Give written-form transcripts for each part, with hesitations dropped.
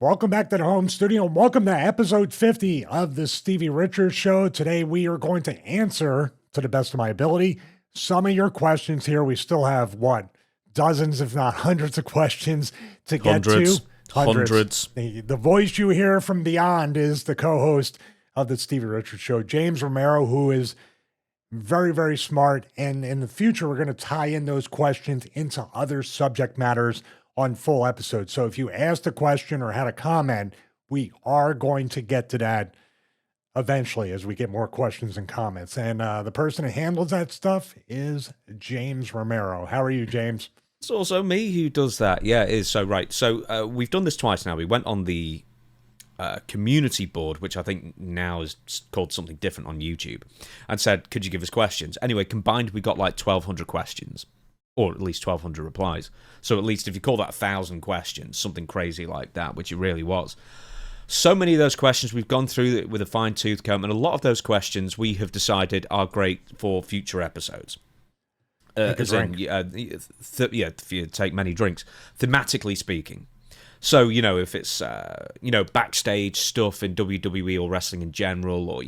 Welcome back to the home studio. Welcome to episode 50 of the Stevie Richards Show. Today we are going to answer, to the best of my ability, some of your questions here. We still have, dozens, if not hundreds of questions to get to. Hundreds. The voice you hear from beyond is the co-host of the Stevie Richards Show, James Romero, who is very, very smart. And in the future, we're going to tie in those questions into other subject matters on full episodes. So if you asked a question or had a comment, we are going to get to that eventually as we get more questions and comments. And the person who handles that stuff is James Romero. How are you, James? It's also me who does that. Yeah, it is. So, right. So we've done this twice now. We went on the community board, which I think now is called something different on YouTube, and said, could you give us questions? Anyway, combined, we got like 1,200 questions. Or at least 1,200 replies. So at least if you call that 1,000 questions, something crazy like that, which it really was. So many of those questions we've gone through with a fine-tooth comb, and a lot of those questions we have decided are great for future episodes. As in, if you take many drinks, thematically speaking. So, if it's, backstage stuff in WWE or wrestling in general, or,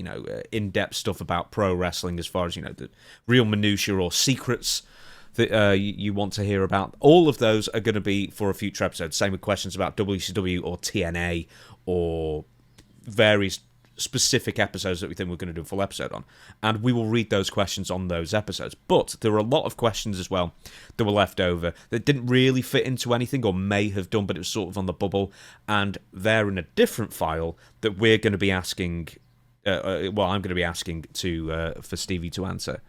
in-depth stuff about pro wrestling as far as, the real minutiae or secrets that you want to hear about. All of those are going to be for a future episode. Same with questions about WCW or TNA or various specific episodes that we think we're going to do a full episode on. And we will read those questions on those episodes. But there are a lot of questions as well that were left over that didn't really fit into anything or may have done, but it was sort of on the bubble. And they're in a different file that we're going to be asking, I'm going to be asking for Stevie to answer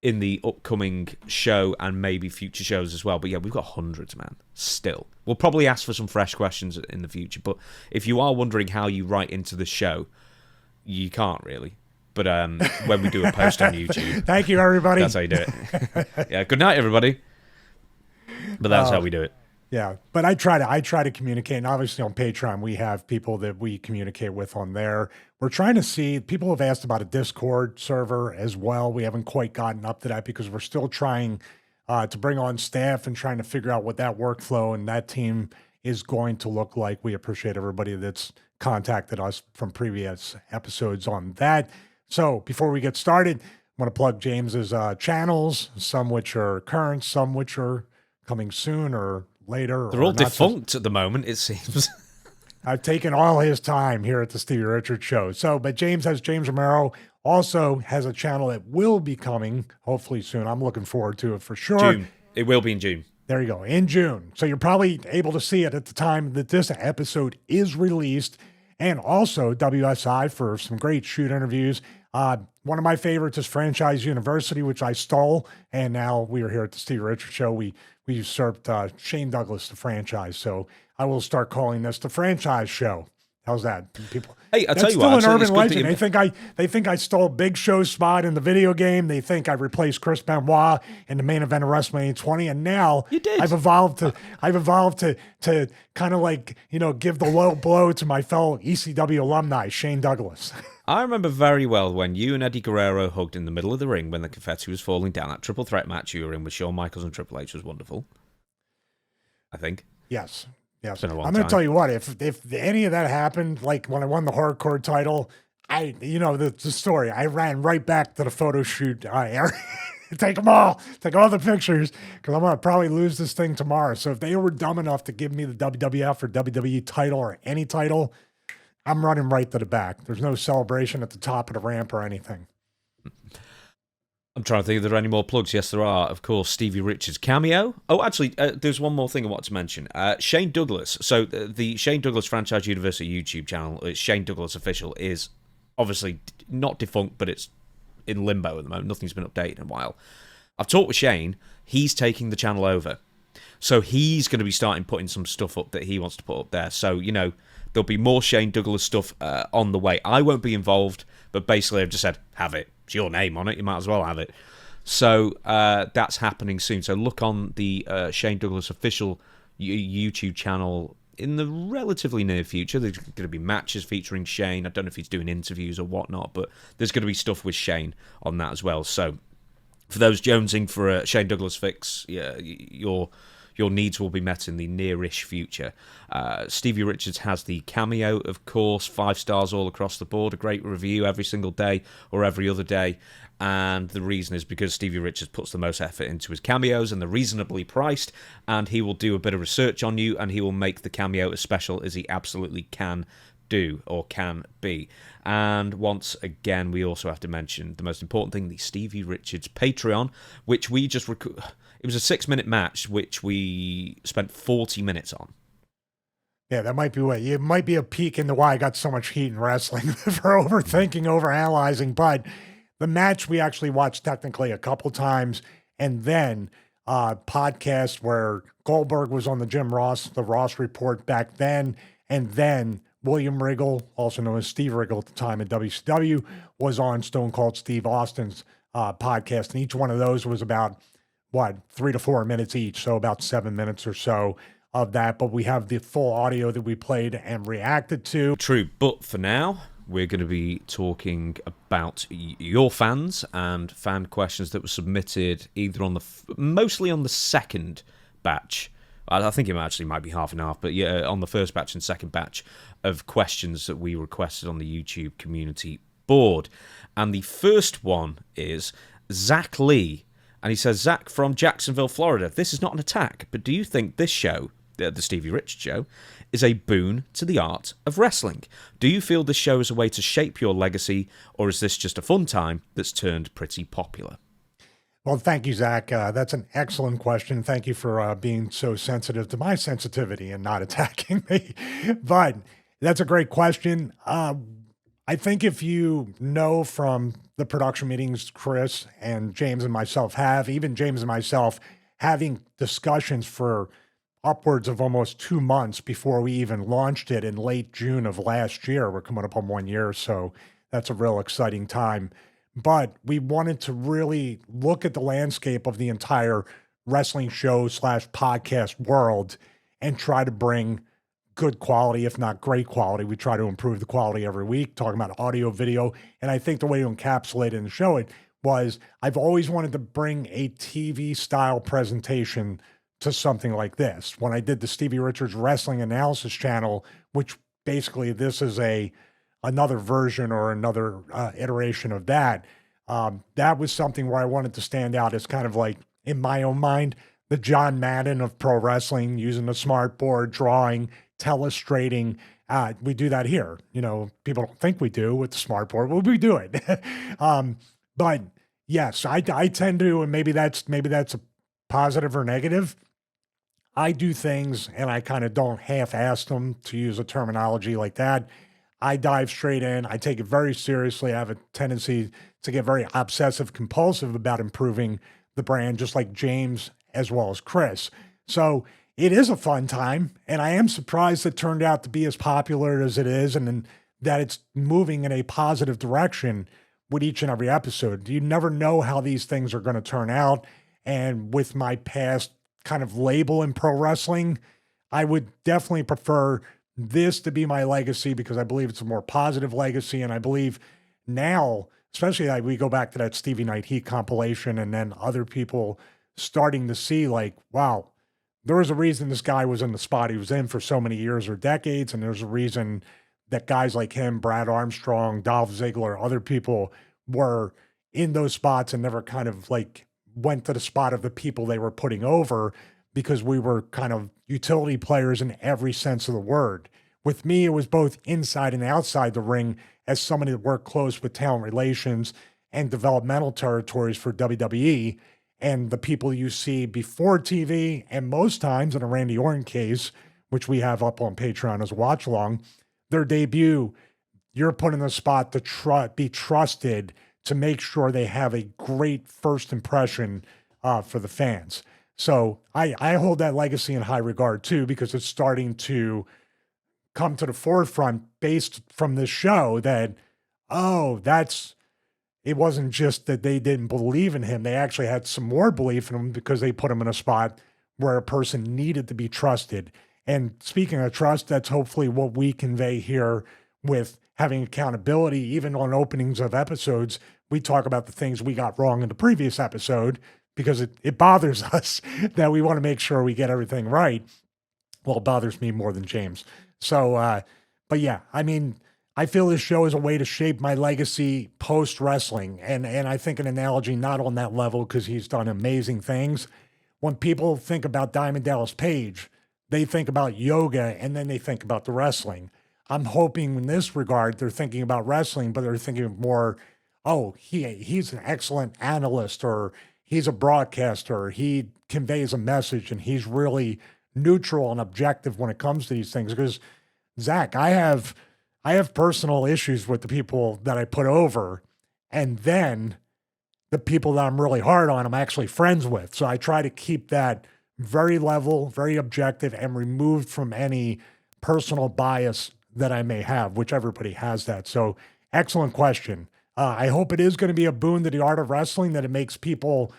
in the upcoming show and maybe future shows as well. But yeah, we've got hundreds, man, still. We'll probably ask for some fresh questions in the future, but if you are wondering how you write into the show, you can't really. But when we do a post on YouTube... Thank you, everybody. That's how you do it. Yeah, good night, everybody. But that's how we do it. Yeah, but I try to communicate, and obviously on Patreon we have people that we communicate with on there. We're trying to see, people have asked about a Discord server as well. We haven't quite gotten up to that because we're still trying to bring on staff and trying to figure out what that workflow and that team is going to look like. We appreciate everybody that's contacted us from previous episodes on that. So before we get started, I want to plug James's channels, some which are current, some which are coming soon or later. They're all defunct at the moment, it seems. I've taken all his time here at the Stevie Richards Show. But James Romero also has a channel that will be coming hopefully soon. I'm looking forward to it for sure. June. It will be in June. There you go, in June. So you're probably able to see it at the time that this episode is released. And also WSI for some great shoot interviews. One of my favorites is Franchise University, which I stole. And now we are here at the Stevie Richards Show. We usurped Shane Douglas, the franchise. So I will start calling this the Franchise Show. How's that? People, hey, I'll tell you what. That's still an urban legend. They think I stole Big Show's spot in the video game. They think I replaced Chris Benoit in the main event of WrestleMania 20. And now you did. I've evolved to kind of like, give the low blow to my fellow ECW alumni, Shane Douglas. I remember very well when you and Eddie Guerrero hugged in the middle of the ring when the confetti was falling down. That triple threat match you were in with Shawn Michaels and Triple H was wonderful. I think. Yes. It's been a long I'm going time. to tell you what, if any of that happened, like when I won the hardcore title, the story, I ran right back to the photo shoot area. Take all the pictures, because I'm going to probably lose this thing tomorrow. So if they were dumb enough to give me the WWF or WWE title or any title, I'm running right to the back. There's no celebration at the top of the ramp or anything. I'm trying to think if there are any more plugs. Yes, there are. Of course, Stevie Richards cameo. Oh, actually, there's one more thing I want to mention. Shane Douglas. So the Shane Douglas Franchise University YouTube channel, it's Shane Douglas Official, is obviously not defunct, but it's in limbo at the moment. Nothing's been updated in a while. I've talked with Shane. He's taking the channel over. So he's going to be starting putting some stuff up that he wants to put up there. So, there'll be more Shane Douglas stuff on the way. I won't be involved, but basically I've just said, have it. It's your name on it. You might as well have it. So that's happening soon. So look on the Shane Douglas Official YouTube channel in the relatively near future. There's going to be matches featuring Shane. I don't know if he's doing interviews or whatnot, but there's going to be stuff with Shane on that as well. So for those jonesing for a Shane Douglas fix, yeah, you're your needs will be met in the nearish future. Stevie Richards has the cameo, of course, 5 stars all across the board, a great review every single day or every other day. And the reason is because Stevie Richards puts the most effort into his cameos, and they're reasonably priced, and he will do a bit of research on you, and he will make the cameo as special as he absolutely can do or can be. And once again, we also have to mention the most important thing, the Stevie Richards Patreon, which we just it was a 6-minute match which we spent 40 minutes on. Yeah, that might be what it might be a peek into why I got so much heat in wrestling for overthinking, overanalyzing. But the match we actually watched technically a couple times, and then podcast where Goldberg was on the Ross Report back then, and then William Regal, also known as Steve Regal at the time at WCW, was on Stone Cold Steve Austin's podcast. And each one of those was about, 3 to 4 minutes each. So about 7 minutes or so of that. But we have the full audio that we played and reacted to. True. But for now, we're going to be talking about your fans and fan questions that were submitted either mostly on the second batch. I think it actually might be half and half, but yeah, on the first batch and second batch of questions that we requested on the YouTube community board. And the first one is Zach Lee. And he says, Zach from Jacksonville, Florida, this is not an attack, but do you think this show, the Stevie Richards Show, is a boon to the art of wrestling? Do you feel this show is a way to shape your legacy, or is this just a fun time that's turned pretty popular? Well, thank you, Zach. That's an excellent question. Thank you for being so sensitive to my sensitivity and not attacking me. But that's a great question. I think if you know from the production meetings Chris and James and myself have, even James and myself, having discussions for upwards of almost 2 months before we even launched it in late June of last year. We're coming up on 1 year, so that's a real exciting time. But we wanted to really look at the landscape of the entire wrestling show / podcast world and try to bring good quality, if not great quality. We try to improve the quality every week, talking about audio, video. And I think the way to encapsulate it and show it was I've always wanted to bring a TV style presentation to something like this. When I did the Stevie Richards Wrestling Analysis channel, which basically this is another version or another iteration of that, that was something where I wanted to stand out as kind of like, in my own mind, the John Madden of pro wrestling, using a smart board, drawing, telestrating. We do that here. You know, people don't think we do with the smart board. Well, we do it. But yes, I tend to, and maybe that's a positive or negative. I do things and I kind of don't half-ass them, to use a terminology like that. I dive straight in. I take it very seriously. I have a tendency to get very obsessive compulsive about improving the brand, just like James as well as Chris. So it is a fun time, and I am surprised it turned out to be as popular as it is, and that it's moving in a positive direction with each and every episode. You never know how these things are going to turn out. And with my past kind of label in pro wrestling, I would definitely prefer this to be my legacy because I believe it's a more positive legacy. And I believe now, especially like we go back to that Stevie Night Heat compilation and then other people starting to see like, wow, there was a reason this guy was in the spot he was in for so many years or decades. And there's a reason that guys like him, Brad Armstrong, Dolph Ziggler, other people were in those spots and never kind of like went to the spot of the people they were putting over, because we were kind of utility players in every sense of the word. With me, it was both inside and outside the ring as somebody that worked close with talent relations and developmental territories for WWE. And the people you see before TV, and most times in a Randy Orton case, which we have up on Patreon as a watch along, their debut, you're put in the spot to be trusted to make sure they have a great first impression for the fans. So I hold that legacy in high regard too, because it's starting to come to the forefront based from this show that, it wasn't just that they didn't believe in him. They actually had some more belief in him because they put him in a spot where a person needed to be trusted. And speaking of trust, that's hopefully what we convey here with having accountability. Even on openings of episodes, we talk about the things we got wrong in the previous episode because it bothers us that we want to make sure we get everything right. Well, it bothers me more than James. So, but yeah, I mean, I feel this show is a way to shape my legacy post wrestling. And I think an analogy, not on that level, because he's done amazing things. When people think about Diamond Dallas Page, they think about yoga and then they think about the wrestling. I'm hoping in this regard, they're thinking about wrestling, but they're thinking more, oh, he's an excellent analyst, or he's a broadcaster. He conveys a message and he's really neutral and objective when it comes to these things. Because Zach, I have personal issues with the people that I put over, and then the people that I'm really hard on, I'm actually friends with. So I try to keep that very level, very objective, and removed from any personal bias that I may have, which everybody has that. So excellent question. I hope it is going to be a boon to the art of wrestling, that it makes people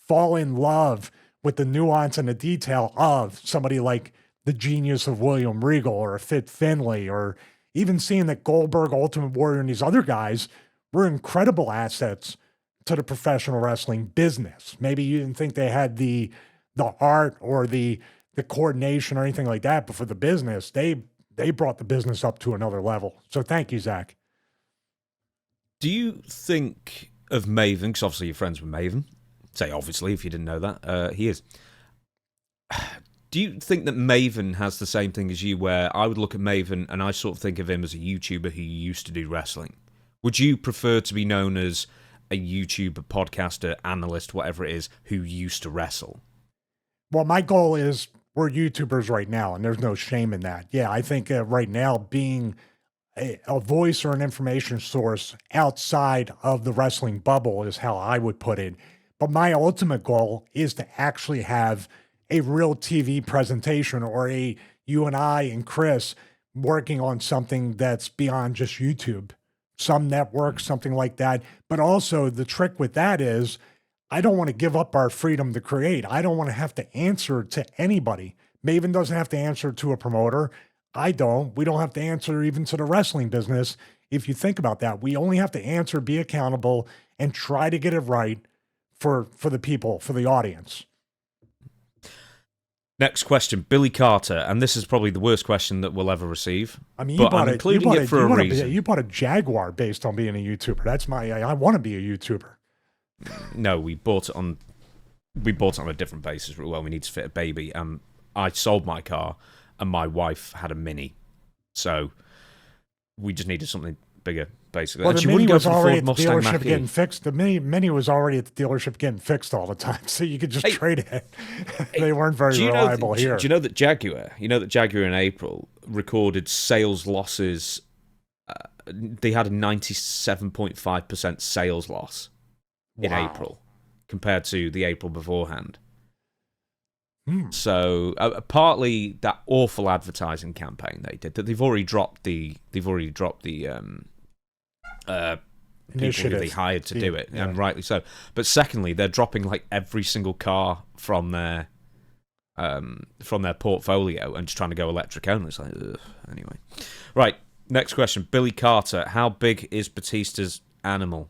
fall in love with the nuance and the detail of somebody like the genius of William Regal or a Fit Finlay, or even seeing that Goldberg, Ultimate Warrior, and these other guys were incredible assets to the professional wrestling business. Maybe you didn't think they had the art or the coordination or anything like that, but for the business, they brought the business up to another level. So thank you, Zach. Do you think of Maven, because obviously you're friends with Maven, say obviously if you didn't know that, he is. Do you think that Maven has the same thing as you, where I would look at Maven and I sort of think of him as a YouTuber who used to do wrestling? Would you prefer to be known as a YouTuber, podcaster, analyst, whatever it is, who used to wrestle? Well, my goal is, we're YouTubers right now, and there's no shame in that. Yeah, I think right now being a voice or an information source outside of the wrestling bubble is how I would put it. But my ultimate goal is to actually have a real TV presentation, or you and I and Chris working on something that's beyond just YouTube, some network, something like that. But also the trick with that is, I don't want to give up our freedom to create. I don't want to have to answer to anybody. Maven doesn't have to answer to a promoter. I don't. We don't have to answer even to the wrestling business. If you think about that, we only have to answer, be accountable, and try to get it right for the people, for the audience. Next question, Billy Carter, and this is probably the worst question that we'll ever receive. I mean, I'm including it for a reason. You bought a Jaguar based on being a YouTuber. That's I want to be a YouTuber. No, we bought it on a different basis. Well, we need to fit a baby. I sold my car, and my wife had a Mini, so we just needed something bigger, basically. Well, and the she Mini wouldn't go was for the already Ford at the Mustang dealership Mach-E. getting fixed. The Mini was already at the dealership getting fixed all the time, so you could just trade it. They weren't very reliable here. Do you know that Jaguar? In April recorded sales losses. They had a 97.5% sales loss in April compared to the April beforehand. So partly that awful advertising campaign they did, that they've already dropped the people who they hired to do it, and rightly so. But secondly, they're dropping like every single car from their portfolio and just trying to go electric only. It's like, ugh. Anyway, right. Next question, Billy Carter. How big is Batista's animal?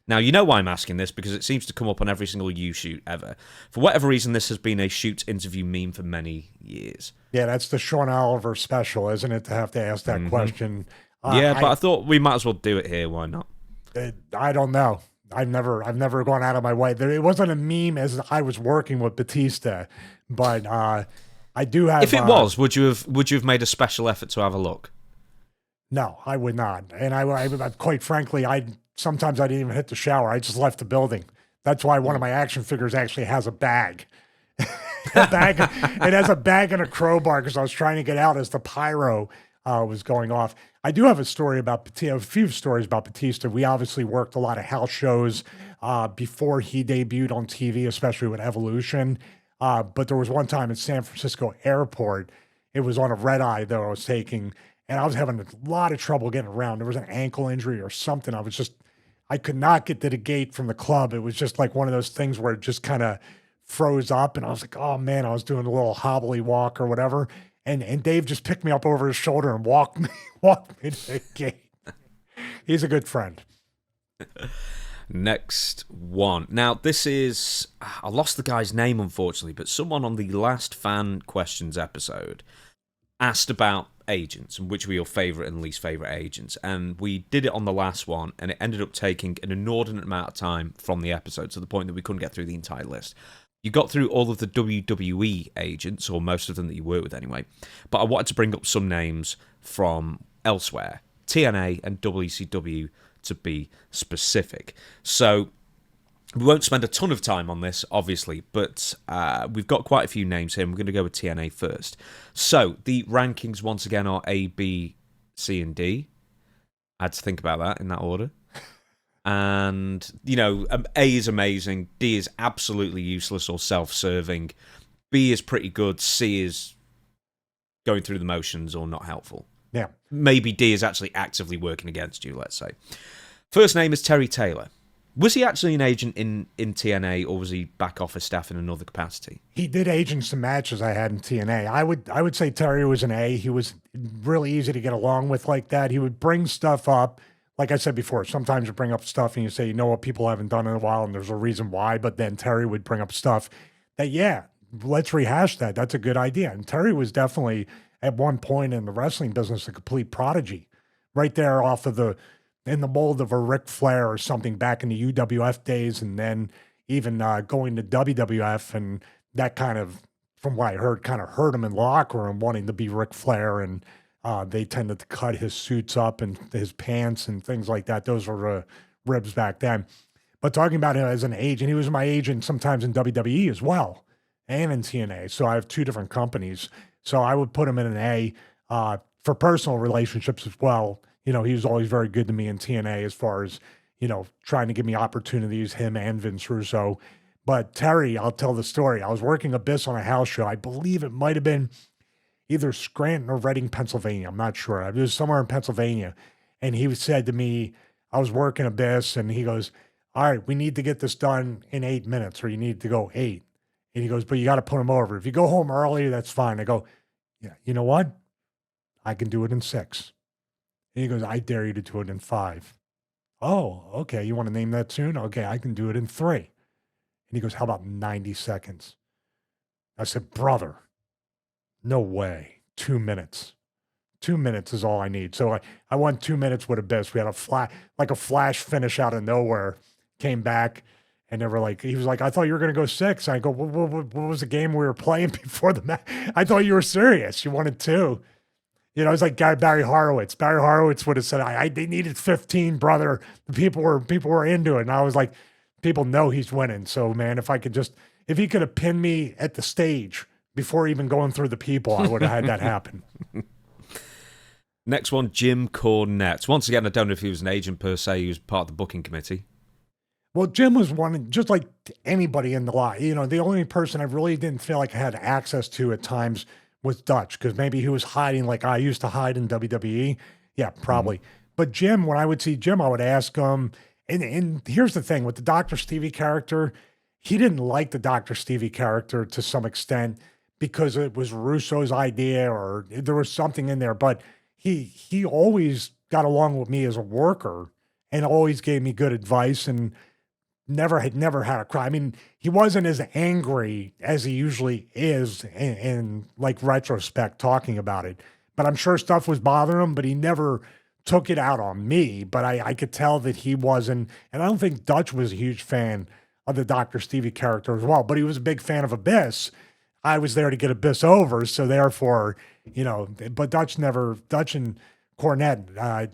Now, you know why I'm asking this, because it seems to come up on every single U shoot ever. For whatever reason, this has been a shoot interview meme for many years. Yeah, that's the Sean Oliver special, isn't it, to have to ask that question? But I thought we might as well do it here. Why not? I don't know. I've never gone out of my way. It wasn't a meme as I was working with Batista, but I do have. If it was, would you have made a special effort to have a look? No, I would not. And I quite frankly, sometimes I didn't even hit the shower. I just left the building. That's why one of my action figures actually has a bag. It has a bag and a crowbar, because I was trying to get out as the pyro was going off. I do have a few stories about Batista. We obviously worked a lot of house shows before he debuted on TV, especially with Evolution. But there was one time at San Francisco Airport. It was on a red eye that I was taking, and I was having a lot of trouble getting around. There was an ankle injury or something. I could not get to the gate from the club. It was just like one of those things where it just kind of froze up, and I was like, oh man, I was doing a little hobbly walk or whatever. And Dave just picked me up over his shoulder and walked me to the gate. He's a good friend. Next one. Now, this is... I lost the guy's name, unfortunately, but someone on the last fan questions episode asked about agents and which were your favourite and least favourite agents. And we did it on the last one, and it ended up taking an inordinate amount of time from the episode to the point that we couldn't get through the entire list. You got through all of the WWE agents, or most of them that you work with anyway, but I wanted to bring up some names from elsewhere, TNA and WCW to be specific. So we won't spend a ton of time on this, obviously, but we've got quite a few names here, and we're going to go with TNA first. So the rankings, once again, are A, B, C, and D. I had to think about that in that order. And, you know, A is amazing, D is absolutely useless or self-serving, B is pretty good, C is going through the motions or not helpful. Yeah. Maybe D is actually actively working against you, let's say. First name is Terry Taylor. Was he actually an agent in TNA, or was he back office staff in another capacity? He did agents and matches I had in TNA. I would say Terry was an A. He was really easy to get along with like that. He would bring stuff up. Like I said before, sometimes you bring up stuff and you say, you know what, people haven't done in a while, and there's a reason why. But then Terry would bring up stuff that, yeah, let's rehash that. That's a good idea. And Terry was definitely, at one point in the wrestling business, a complete prodigy. Right there off of in the mold of a Ric Flair or something back in the UWF days, and then even going to WWF, and that kind of, from what I heard, kind of hurt him in the locker room, wanting to be Ric Flair, and they tended to cut his suits up and his pants and things like that. Those were ribs back then. But talking about him as an agent, he was my agent sometimes in WWE as well, and in TNA. So I have two different companies. So I would put him in an A for personal relationships as well. You know, he was always very good to me in TNA as far as, you know, trying to give me opportunities, him and Vince Russo. But Terry, I'll tell the story. I was working Abyss on a house show. I believe it might have been either Scranton or Reading, Pennsylvania. I'm not sure. It was somewhere in Pennsylvania. And he said to me, I was working Abyss, and he goes, all right, we need to get this done in 8 minutes, or you need to go 8. And he goes, but you got to put him over. If you go home early, that's fine. I go, yeah, you know what? I can do it in 6. And he goes, I dare you to do it in 5. Oh, okay. You want to name that soon? Okay, I can do it in 3. And he goes, how about 90 seconds? I said, brother, no way. 2 minutes. 2 minutes is all I need. So I won 2 minutes with Abyss. We had a flash finish out of nowhere. Came back, and they were like, he was like, I thought you were going to go 6. I go, what was the game we were playing before the match? I thought you were serious. You wanted 2. You know, it's like Barry Horowitz. Barry Horowitz would have said, they needed 15, brother. The people were into it. And I was like, people know he's winning. So, man, if he could have pinned me at the stage before even going through the people, I would have had that happen. Next one, Jim Cornette. Once again, I don't know if he was an agent per se. He was part of the booking committee. Well, Jim was one, just like anybody in the lot. You know, the only person I really didn't feel like I had access to at times was Dutch, because maybe he was hiding like I used to hide in WWE. Yeah, probably. Mm-hmm. But Jim, when I would see Jim, I would ask him, and here's the thing with the Dr. Stevie character, he didn't like the Dr. Stevie character to some extent because it was Russo's idea or there was something in there, but he always got along with me as a worker and always gave me good advice and never had a cry. I mean, he wasn't as angry as he usually is in like retrospect talking about it, but I'm sure stuff was bothering him, but he never took it out on me. But I could tell that he wasn't, and I don't think Dutch was a huge fan of the Dr. Stevie character as well, but he was a big fan of Abyss. I was there to get Abyss over, so therefore, you know, but Dutch and Cornette,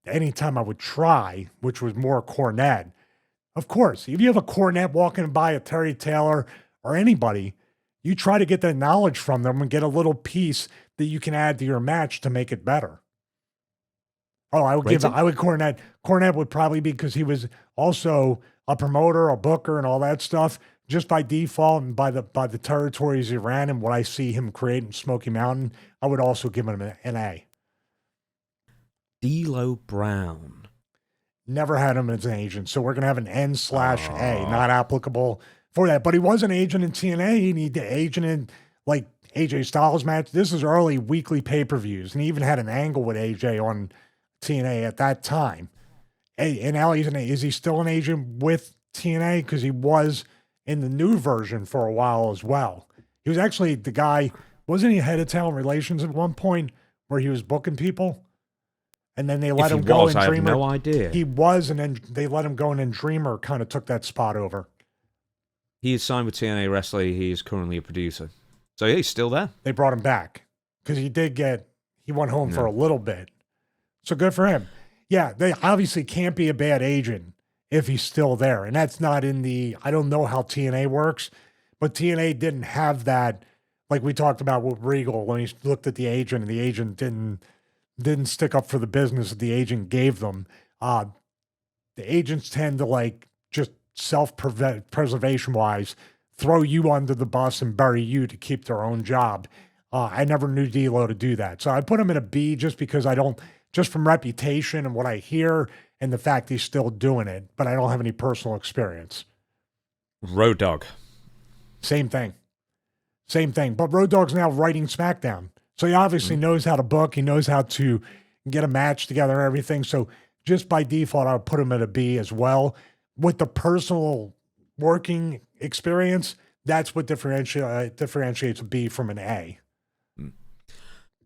anytime I would try, which was more Cornette, of course, if you have a Cornette walking by a Terry Taylor or anybody, you try to get that knowledge from them and get a little piece that you can add to your match to make it better. Oh, I would Cornette. Cornette would probably be, because he was also a promoter, a booker, and all that stuff. Just by default and by the territories he ran and what I see him create in Smoky Mountain, I would also give him an A. D'Lo Brown. Never had him as an agent, so we're going to have an N/A, not applicable for that. But he was an agent in TNA, and he did agent in, like, AJ Styles match. This is early weekly pay-per-views, and he even had an angle with AJ on TNA at that time. Hey, and now is he still an agent with TNA? Because he was in the new version for a while as well. He was actually the guy, wasn't he head of talent relations at one point where he was booking people? And then they let him go in I Dreamer. have no idea. He was, and then they let him go, and then Dreamer kind of took that spot over. He is signed with TNA Wrestling. He is currently a producer. So yeah, he's still there. They brought him back because he went home for a little bit. So good for him. Yeah, they obviously can't be a bad agent if he's still there. And that's not I don't know how TNA works, but TNA didn't have that, like we talked about with Regal when he looked at the agent and the agent didn't stick up for the business that the agent gave them. The agents tend to like just self-preservation wise, throw you under the bus and bury you to keep their own job. I never knew D'Lo to do that. So I put him in a B just because just from reputation and what I hear and the fact he's still doing it, but I don't have any personal experience. Road Dogg. Same thing. But Road Dogg's now writing SmackDown. So he obviously knows how to book. He knows how to get a match together and everything. So just by default, I would put him at a B as well. With the personal working experience, that's what differentiates a B from an A.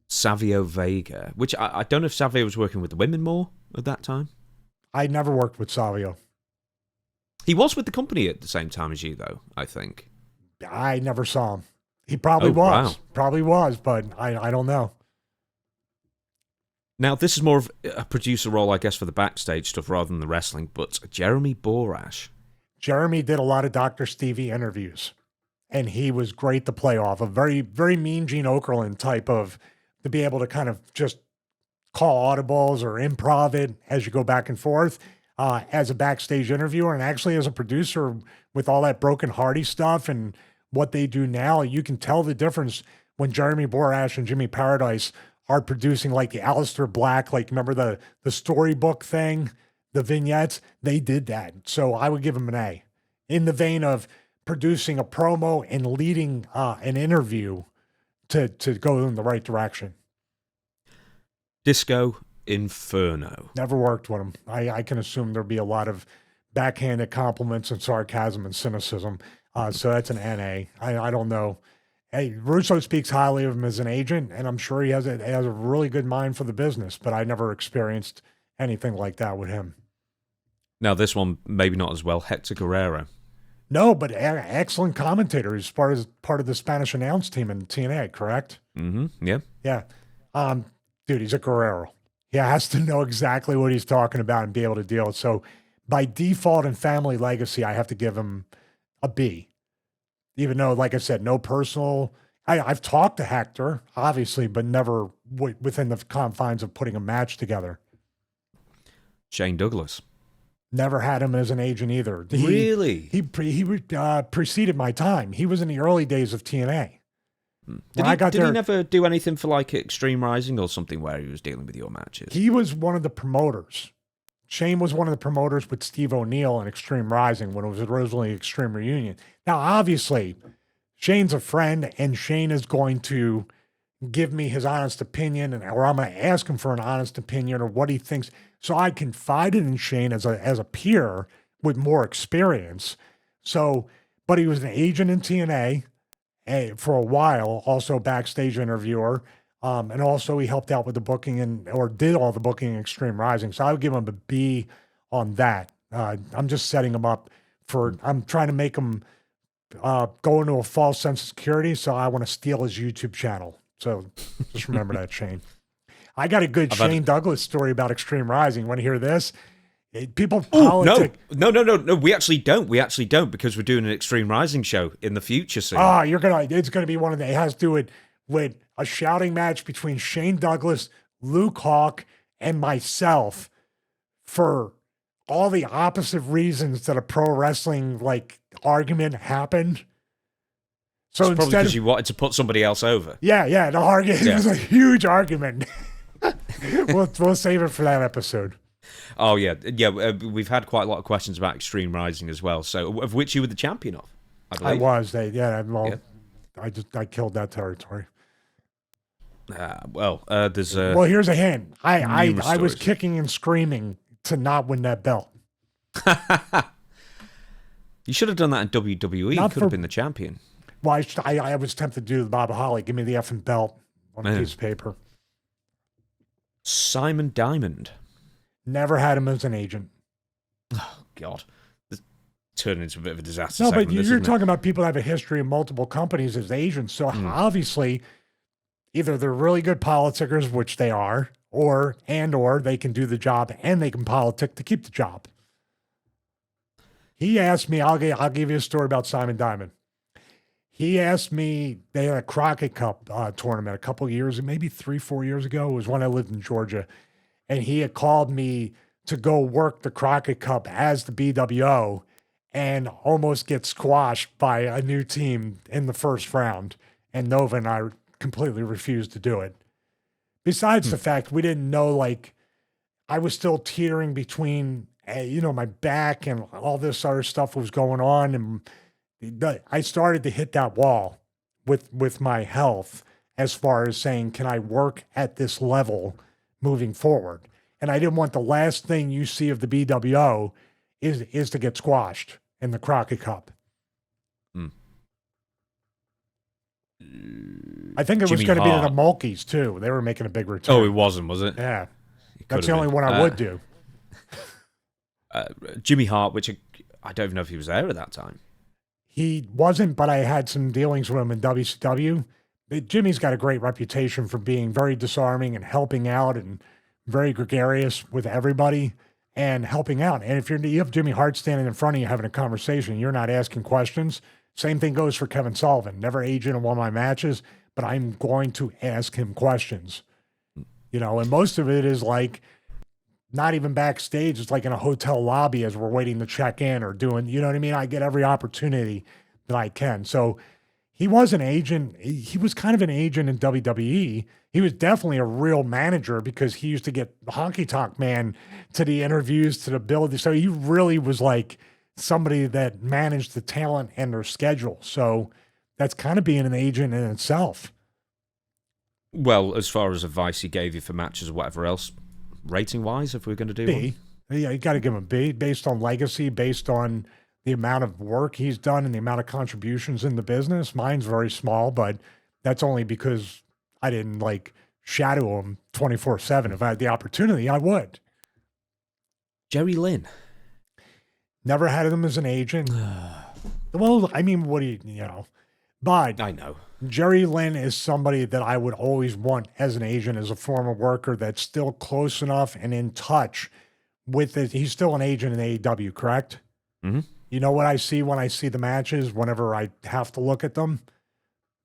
Savio Vega, which I don't know if Savio was working with the women more at that time. I never worked with Savio. He was with the company at the same time as you, though, I think. I never saw him. He probably was. Wow. Probably was, but I don't know. Now, this is more of a producer role, I guess, for the backstage stuff rather than the wrestling, but Jeremy Borash. Jeremy did a lot of Dr. Stevie interviews, and he was great to play off. A very, very mean Gene Okerlund type of, to be able to kind of just call audibles or improv it as you go back and forth as a backstage interviewer. And actually as a producer with all that Broken Hardy stuff and what they do now, you can tell the difference when Jeremy Borash and Jimmy Paradise are producing like the Aleister Black, like remember the storybook thing, the vignettes, they did that. So I would give him an A. In the vein of producing a promo and leading an interview to go in the right direction. Disco Inferno. Never worked with him. I can assume there'll be a lot of backhanded compliments and sarcasm and cynicism. So that's an NA. I don't know. Hey, Russo speaks highly of him as an agent, and I'm sure he has a really good mind for the business, but I never experienced anything like that with him. Now, this one, maybe not as well. Hector Guerrero. No, but excellent commentator. He's part of the Spanish announce team in TNA, correct? Mm-hmm. Yeah. Yeah. Dude, he's a Guerrero. He has to know exactly what he's talking about and be able to deal with. So by default and family legacy, I have to give him a B. Even though, like I said, no personal. I've talked to Hector, obviously, but never within the confines of putting a match together. Shane Douglas. Never had him as an agent either. Really? He preceded my time. He was in the early days of TNA. Did he never do anything for like Extreme Rising or something where he was dealing with your matches? He was one of the promoters. Shane was one of the promoters with Steve O'Neill in Extreme Rising when it was originally Extreme Reunion. Now, obviously, Shane's a friend, and Shane is going to give me his honest opinion, or I'm going to ask him for an honest opinion or what he thinks. So I confided in Shane as a peer with more experience. So, but he was an agent in TNA for a while, also backstage interviewer. And also he helped out with the booking or did all the booking in Extreme Rising. So I would give him a B on that. I'm just setting him up I'm trying to make him go into a false sense of security. So I want to steal his YouTube channel. So just remember that, Shane. I got a good Shane Douglas story about Extreme Rising. Want to hear this? People politic. No. We actually don't. Because we're doing an Extreme Rising show in the future soon. It's gonna be one of the. It has to do with a shouting match between Shane Douglas, Luke Hawk, and myself for all the opposite reasons that a pro wrestling argument happened. So it's probably because you wanted to put somebody else over. Yeah, the argument. Yeah. It was a huge argument. We'll save it for that episode. Oh yeah. We've had quite a lot of questions about Extreme Rising as well. So, of which you were the champion of, I believe. I was. I killed that territory. There's well, here's a hint. I was kicking and screaming to not win that belt. You should have done that in WWE. You could have been the champion. Well, I was tempted to do the Bob Holly. Give me the effing belt on a piece of paper. Simon Diamond. Never had him as an agent. Oh, God. This turned into a bit of a disaster. No, but you're talking about people that have a history in multiple companies as agents. So obviously, either they're really good politicers, which they are, or they can do the job and they can politic to keep the job. He asked me, I'll give you a story about Simon Diamond. He asked me, they had a Crockett Cup tournament a couple of years, maybe 3-4 years ago. It was when I lived in Georgia. And he had called me to go work the Crockett Cup as the BWO and almost get squashed by a new team in the first round. And Nova and I completely refused to do it. Besides the fact we didn't know, like, I was still teetering between, my back and all this other stuff was going on. And I started to hit that wall with my health as far as saying, can I work at this level moving forward? And I didn't want the last thing you see of the BWO is to get squashed in the Crockett Cup. I think it was going to be the Mulkeys too. They were making a big return. Oh, it wasn't, was it? Yeah. That's the only one I would do. Jimmy Hart, which I don't even know if he was there at that time. He wasn't, but I had some dealings with him in WCW. Jimmy's got a great reputation for being very disarming and helping out and very gregarious with everybody and helping out. And if you have Jimmy Hart standing in front of you having a conversation, you're not asking questions. Same thing goes for Kevin Sullivan. Never agent in one of my matches, but I'm going to ask him questions. And most of it is like not even backstage. It's like in a hotel lobby as we're waiting to check in or doing, you know what I mean? I get every opportunity that I can. So he was an agent. He was kind of an agent in WWE. He was definitely a real manager because he used to get Honky Tonk Man to the interviews, to the build. So he really was like somebody that managed the talent and their schedule. So that's kind of being an agent in itself. Well, as far as advice he gave you for matches or whatever else, rating-wise, if we're going to do B. One? Yeah, you got to give him a B based on legacy, based on the amount of work he's done and the amount of contributions in the business. Mine's very small, but that's only because I didn't shadow him 24/7. If I had the opportunity, I would. Jerry Lynn. Never had him as an agent. Well, I mean, what do you. But I know. Jerry Lynn is somebody that I would always want as an agent, as a former worker that's still close enough and in touch with it. He's still an agent in AEW, correct? Mm-hmm. You know what I see when I see the matches, whenever I have to look at them?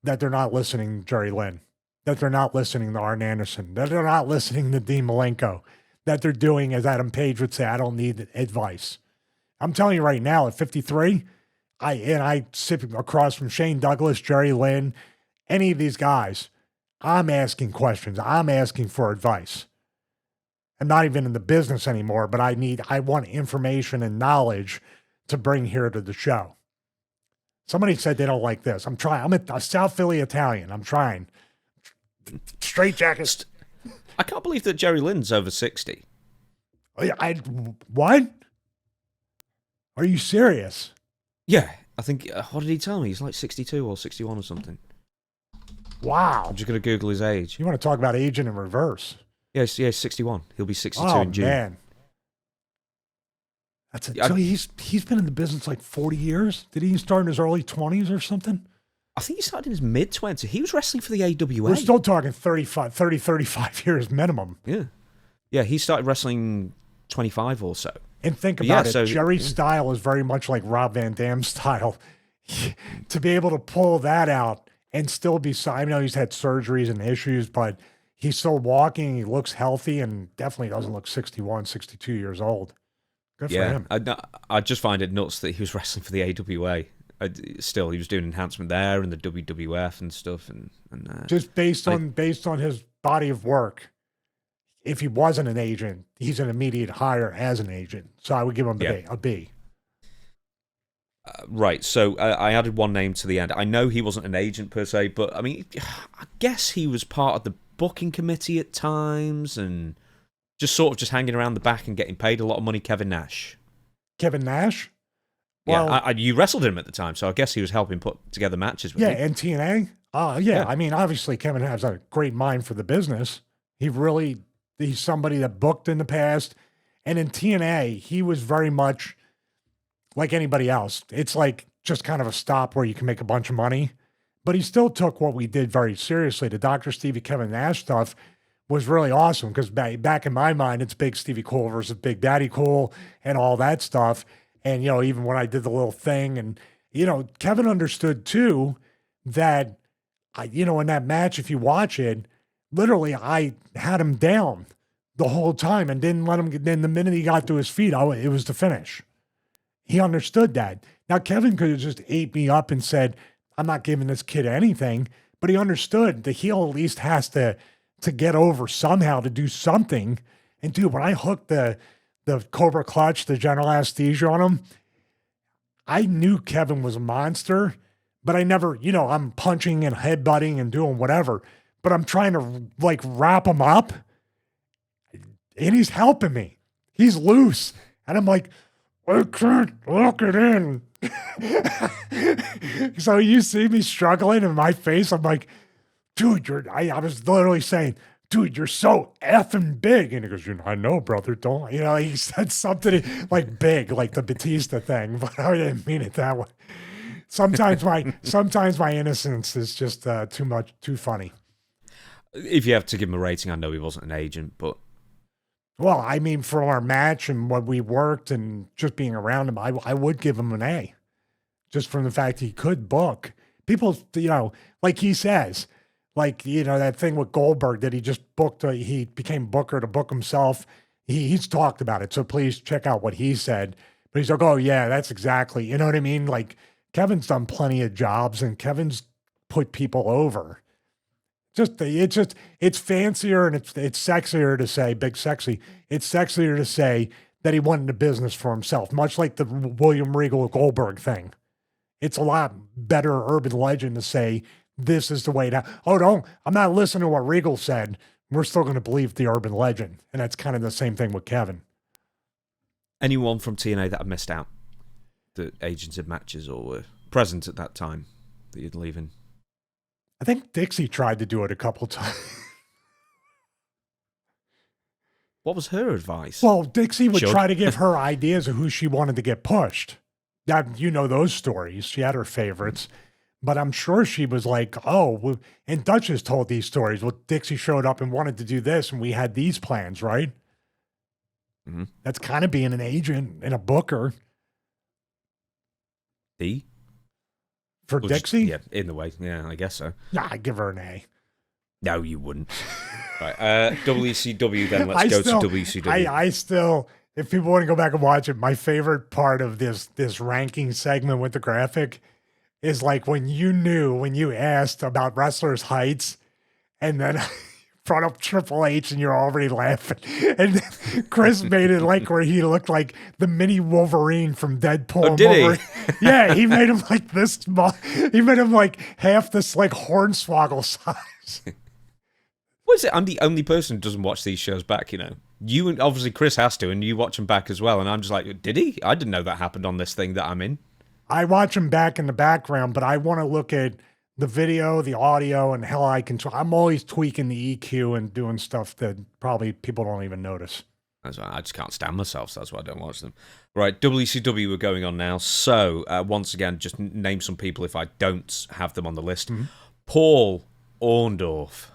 That they're not listening to Jerry Lynn, that they're not listening to Arn Anderson, that they're not listening to Dean Malenko, that they're doing, as Adam Page would say, I don't need advice. I'm telling you right now, at 53, I sit across from Shane Douglas, Jerry Lynn, any of these guys, I'm asking questions. I'm asking for advice. I'm not even in the business anymore, but I want information and knowledge to bring here to the show. Somebody said they don't like this. I'm trying. I'm a South Philly Italian. I'm trying. Straight jacket. I can't believe that Jerry Lynn's over 60. What? Are you serious? Yeah, I think, what did he tell me? He's like 62 or 61 or something. Wow. I'm just going to Google his age. You want to talk about aging in reverse? Yeah, 61. He'll be 62 in June. Oh, man. So he's been in the business 40 years? Did he start in his early 20s or something? I think he started in his mid-20s. He was wrestling for the AWA. We're still talking 35 years minimum. Yeah. Yeah, he started wrestling 25 or so. And think about it. Jerry's style is very much like Rob Van Dam's style. To be able to pull that out and still be, I know he's had surgeries and issues, but he's still walking. He looks healthy and definitely doesn't look 61, 62 years old. Good for him. I just find it nuts that he was wrestling for the AWA. Still, he was doing enhancement there and the WWF and stuff. And just based on his body of work, if he wasn't an agent, he's an immediate hire as an agent. So I would give him a B. Right. So I added one name to the end. I know he wasn't an agent per se, but I mean, I guess he was part of the booking committee at times and just sort of just hanging around the back and getting paid a lot of money, Kevin Nash. Kevin Nash? Yeah, Well, you wrestled him at the time, so I guess he was helping put together matches with yeah, you. and TNA. Yeah, Yeah. I mean, obviously Kevin has a great mind for the business. He's somebody that booked in the past. And in TNA, he was very much like anybody else. It's like just kind of a stop where you can make a bunch of money. But he still took what we did very seriously. The Dr. Stevie Kevin Nash stuff was really awesome because back in my mind, it's Big Stevie Cool versus Big Daddy Cool and all that stuff. And, even when I did the little thing and, Kevin understood too that, in that match, if you watch it, literally I had him down the whole time and didn't let him get, then the minute he got to his feet, it was the finish. He understood that. Now, Kevin could have just ate me up and said, I'm not giving this kid anything, but he understood the heel at least has to get over somehow to do something. And dude, when I hooked the Cobra Clutch, the general anesthesia on him, I knew Kevin was a monster, but I never, I'm punching and headbutting and doing whatever, but I'm trying to like wrap him up and he's helping me. He's loose. And I'm like, I can't lock it in. So you see me struggling in my face. I'm like, dude, I was literally saying, dude, you're so effing big. And he goes, I know, brother, don't, he said something like big, like the Batista thing, but I didn't mean it that way. Sometimes my innocence is just too funny. If you have to give him a rating, I know he wasn't an agent, but. Well, I mean, for our match and what we worked and just being around him, I would give him an A, just from the fact he could book. People, like he says, like, that thing with Goldberg that he just booked, he became booker to book himself. He's talked about it, so please check out what he said. But he's like, oh, yeah, that's exactly, you know what I mean? Like, Kevin's done plenty of jobs, and Kevin's put people over. It's fancier and it's sexier to say, big sexy. It's sexier to say that he went into business for himself, much like the William Regal Goldberg thing. It's a lot better urban legend to say this is the way to. Oh, no, I'm not listening to what Regal said. We're still going to believe the urban legend, and that's kind of the same thing with Kevin. Anyone from TNA that I missed out, the agents of matches or were present at that time that you'd leaving? I think Dixie tried to do it a couple times. What was her advice? Well, Dixie would try to give her ideas of who she wanted to get pushed. Now, those stories. She had her favorites. But I'm sure she was like, oh, and Dutch has told these stories. Well, Dixie showed up and wanted to do this, and we had these plans, right? Mm-hmm. That's kind of being an agent and a booker. For Dixie? Yeah, in the way. Yeah, I guess so. Nah, I'd give her an A. No, you wouldn't. Right. WCW then. Let's go to WCW. I still, if people want to go back and watch it, my favorite part of this ranking segment with the graphic is like when you asked about wrestlers' heights and then brought up Triple H and you're already laughing. And Chris made it like where he looked like the mini Wolverine from Deadpool. Oh, did he? Yeah, he made him like this small. He made him like half this like hornswoggle size. What is it? I'm the only person who doesn't watch these shows back, You and obviously Chris has to, and you watch them back as well. And I'm just like, did he? I didn't know that happened on this thing that I'm in. I watch them back in the background, but I want to look at the video, the audio, and how I control. I'm always tweaking the EQ and doing stuff that probably people don't even notice. That's why I just can't stand myself, so that's why I don't watch them. Right, WCW we're going on now. So, once again, just name some people if I don't have them on the list. Mm-hmm. Paul Orndorff.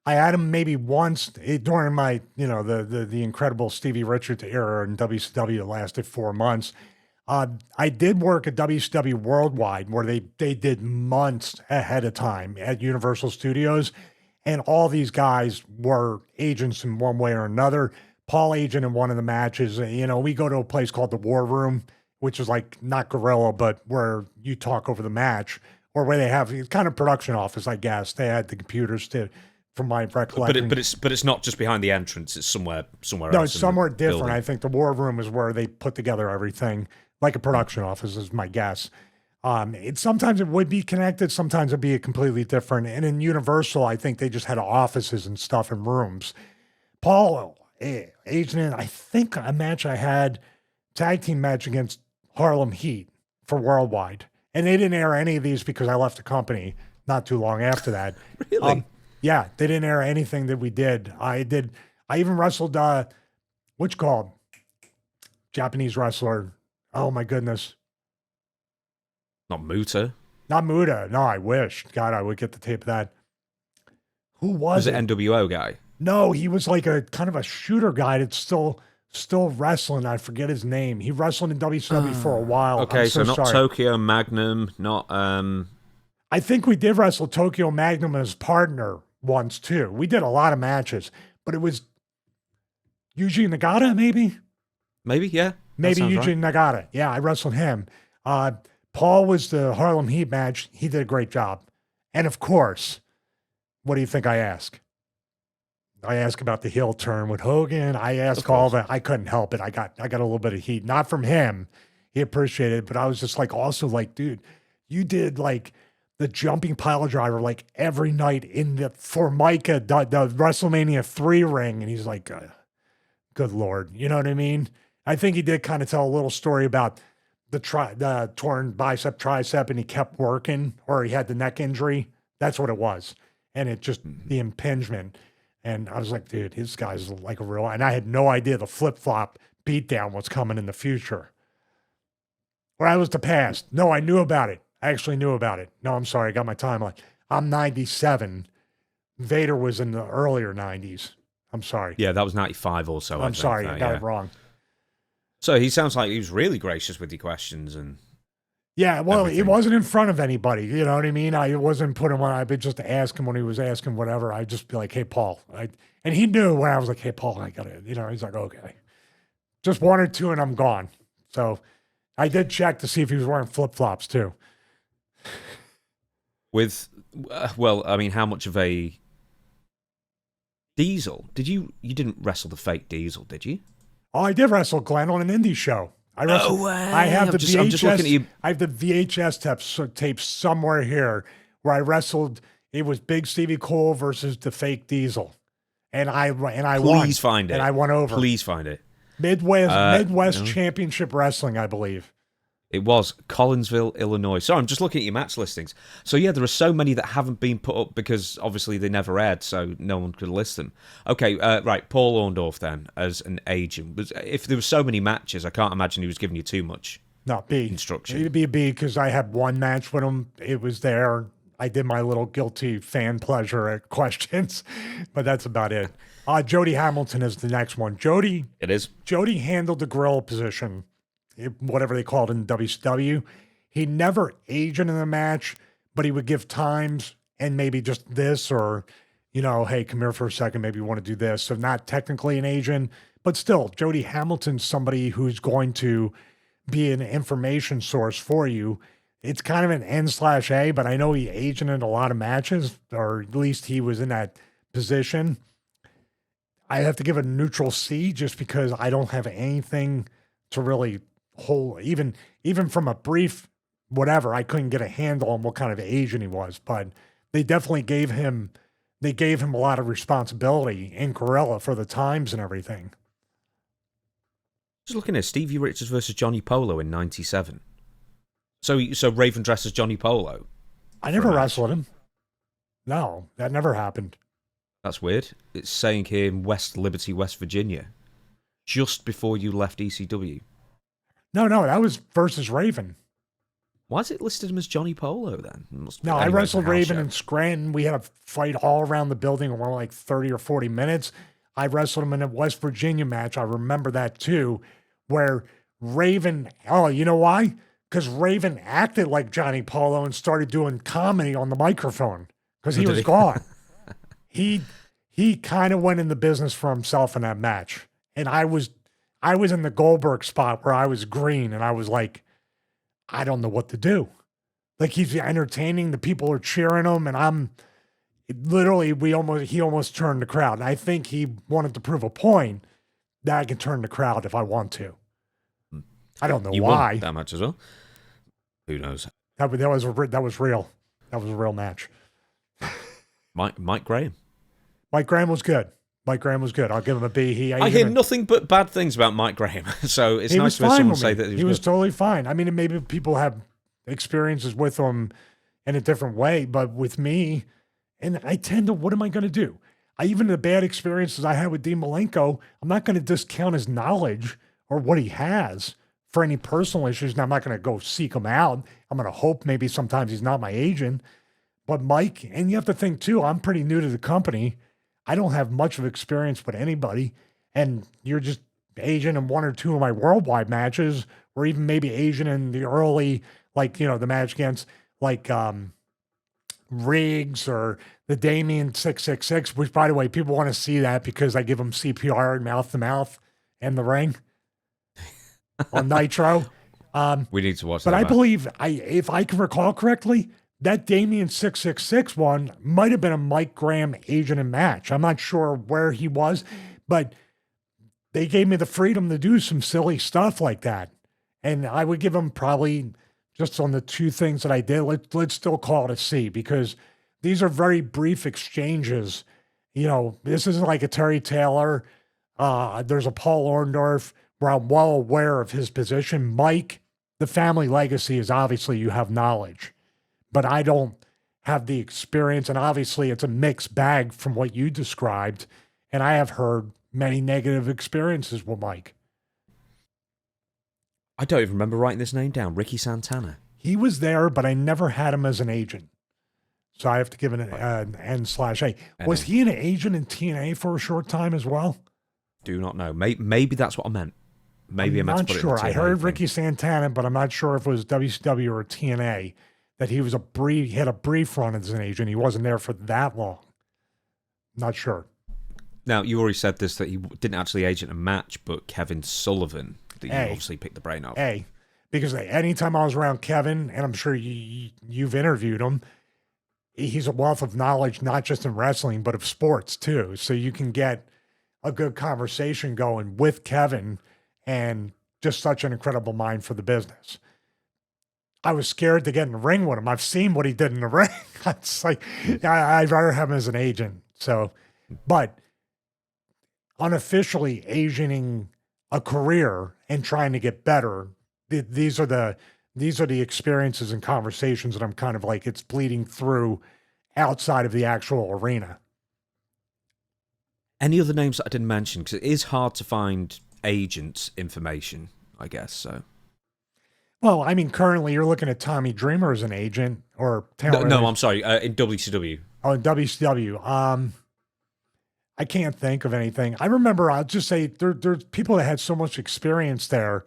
I had him maybe once during my, the incredible Stevie Richards era in WCW that lasted 4 months. I did work at WCW Worldwide where they did months ahead of time at Universal Studios, and all these guys were agents in one way or another. Paul agent in one of the matches. We go to a place called the War Room, which is like not Gorilla, but where you talk over the match, or where they have kind of production office, I guess. They had the computers from my recollection. But it's not just behind the entrance. It's somewhere else. No, it's somewhere different. Building. I think the War Room is where they put together everything. Like a production office is my guess. Sometimes it would be connected. Sometimes it'd be completely different. And in Universal, I think they just had offices and stuff and rooms. Paul Asian, I think a match I had, tag team match against Harlem Heat for Worldwide. And they didn't air any of these because I left the company not too long after that. Really? Yeah, they didn't air anything that we did. I even wrestled, what's called? Japanese wrestler. Oh my goodness. Not Muta. Not Muda. No, I wish. God, I would get the tape of that. Who was it? NWO guy? No, he was like a kind of a shooter guy that's still wrestling. I forget his name. He wrestled in WCW for a while. Okay, so not sorry. Tokyo Magnum, not I think we did wrestle Tokyo Magnum as partner once too. We did a lot of matches, but it was Yuji Nagata, maybe? Maybe, yeah. Maybe Yuji Nagata. Yeah, I wrestled him. Paul was the Harlem Heat match. He did a great job. And of course, what do you think I ask? I ask about the heel turn with Hogan. I ask all that. I couldn't help it. I got a little bit of heat, not from him. He appreciated it, but I was just like, also like, dude, you did like the jumping pile driver like every night in the Formica, the WrestleMania 3 ring. And he's like, good Lord. You know what I mean? I think he did kind of tell a little story about the torn bicep, tricep, and he kept working, or he had the neck injury. That's what it was. And it just, the impingement. And I was like, dude, this guy's like a real, and I had no idea the flip-flop beatdown was coming in the future. Or I was the past. No, I knew about it. I actually knew about it. No, I'm sorry. I got my timeline. I'm 97. Vader was in the earlier 90s. I'm sorry. Yeah, that was 95 also. I'm sorry. I got it wrong. So he sounds like he was really gracious with your questions and yeah, well, everything. It wasn't in front of anybody. You know what I mean? I wasn't putting one. I would just ask him when he was asking whatever. I'd just be like, hey, Paul. And he knew when I was like, hey, Paul, I got it. You know, he's like, okay. Just one or two and I'm gone. So I did check to see if he was wearing flip-flops too. With, well, I mean, how much of a Diesel? You didn't wrestle the fake Diesel, did you? Oh, I did wrestle Glenn on an indie show. I wrestled, no way. I have the VHS. I'm just looking at you. I have the VHS tapes somewhere here where I wrestled. It was Big Stevie Cole versus the fake Diesel, and I won. Please find it. And I won over. Please find it. Midwest Championship Wrestling, I believe. It was Collinsville, Illinois. Sorry, I'm just looking at your match listings. So yeah, there are so many that haven't been put up because obviously they never aired, so no one could list them. Okay, right, Paul Orndorff then, as an agent. If there were so many matches, I can't imagine he was giving you too much instruction. It'd be a B because I had one match with him. It was there. I did my little guilty fan pleasure at questions, but that's about it. Jody Hamilton is the next one. Jody handled the gorilla position, whatever they called it in WCW. He never aged in the match, but he would give times and maybe just this or, you know, hey, come here for a second. Maybe you want to do this. So not technically an agent, but still, Jody Hamilton's somebody who's going to be an information source for you. It's kind of an N/A, but I know he aged in a lot of matches, or at least he was in that position. I have to give a neutral C just because I don't have anything to really hold, even from a brief whatever, I couldn't get a handle on what kind of agent he was, but they definitely gave him a lot of responsibility in Gorilla for the times and everything. Just looking at Stevie Richards versus Johnny Polo in 97. So Raven dresses Johnny Polo. I never wrestled him. No, that never happened. That's weird. It's saying here in West Liberty, West Virginia, just before you left ECW. No, that was versus Raven. Why is it listed him as Johnny Polo then? I wrestled Raven in Scranton. We had a fight all around the building in like 30 or 40 minutes. I wrestled him in a West Virginia match. I remember that too, where Raven, you know why? Because Raven acted like Johnny Polo and started doing comedy on the microphone because he was gone. He kind of went in the business for himself in that match. And I was in the Goldberg spot where I was green and I was like, I don't know what to do. Like he's entertaining, the people are cheering him, and he almost turned the crowd. And I think he wanted to prove a point that I can turn the crowd if I want to. I don't know why. Won that match as well. Who knows? That was real. That was a real match. Mike Graham. Mike Graham was good. Mike Graham was good. I'll give him a B. I hear nothing but bad things about Mike Graham, so it's he nice was to hear fine someone with say me. that He was good. totally fine. I mean, maybe people have experiences with him in a different way, but with me, and I tend to, what am I going to do? Even the bad experiences I had with Dean Malenko, I'm not going to discount his knowledge or what he has for any personal issues. Now, I'm not going to go seek him out. I'm going to hope maybe sometimes he's not my agent. But Mike, and you have to think too, I'm pretty new to the company. I don't have much of experience with anybody. And you're just agent in one or two of my worldwide matches, or even maybe agent in the early, like, the match against like Riggs or the Damien 666, which by the way, people want to see that because I give them CPR and mouth to mouth in the ring on Nitro. We need to watch But that. I back. believe, if I can recall correctly, that Damien 666 one might have been a Mike Graham agent and match. I'm not sure where he was, but they gave me the freedom to do some silly stuff like that. And I would give him probably, just on the two things that I did, let's still call it a C, because these are very brief exchanges. This isn't like a Terry Taylor. There's a Paul Orndorff where I'm well aware of his position. Mike, the family legacy is obviously you have knowledge, but I don't have the experience. And obviously it's a mixed bag from what you described. And I have heard many negative experiences with Mike. I don't even remember writing this name down. Ricky Santana. He was there, but I never had him as an agent. So I have to give it an N/A. Was he an agent in TNA for a short time as well? Do not know. Maybe that's what I meant. Maybe I'm I meant not to put it in sure. the I TNA heard thing. Ricky Santana, but I'm not sure if it was WCW or TNA that he had a brief run as an agent. He wasn't there for that long. Not sure. Now, you already said this, that he didn't actually agent a match, but Kevin Sullivan, that you obviously picked the brain of. Because anytime I was around Kevin, and I'm sure you've interviewed him, he's a wealth of knowledge, not just in wrestling, but of sports too. So you can get a good conversation going with Kevin, and just such an incredible mind for the business. I was scared to get in the ring with him. I've seen what he did in the ring. It's like, I'd rather have him as an agent. So, but unofficially agenting a career and trying to get better, these are the experiences and conversations that I'm kind of like, it's bleeding through outside of the actual arena. Any other names that I didn't mention? Because it is hard to find agents' information, I guess. So, well, I mean, currently you're looking at Tommy Dreamer as an agent, or no, I'm sorry, in WCW. Oh, in WCW. I can't think of anything. I remember, I'll just say there's people that had so much experience there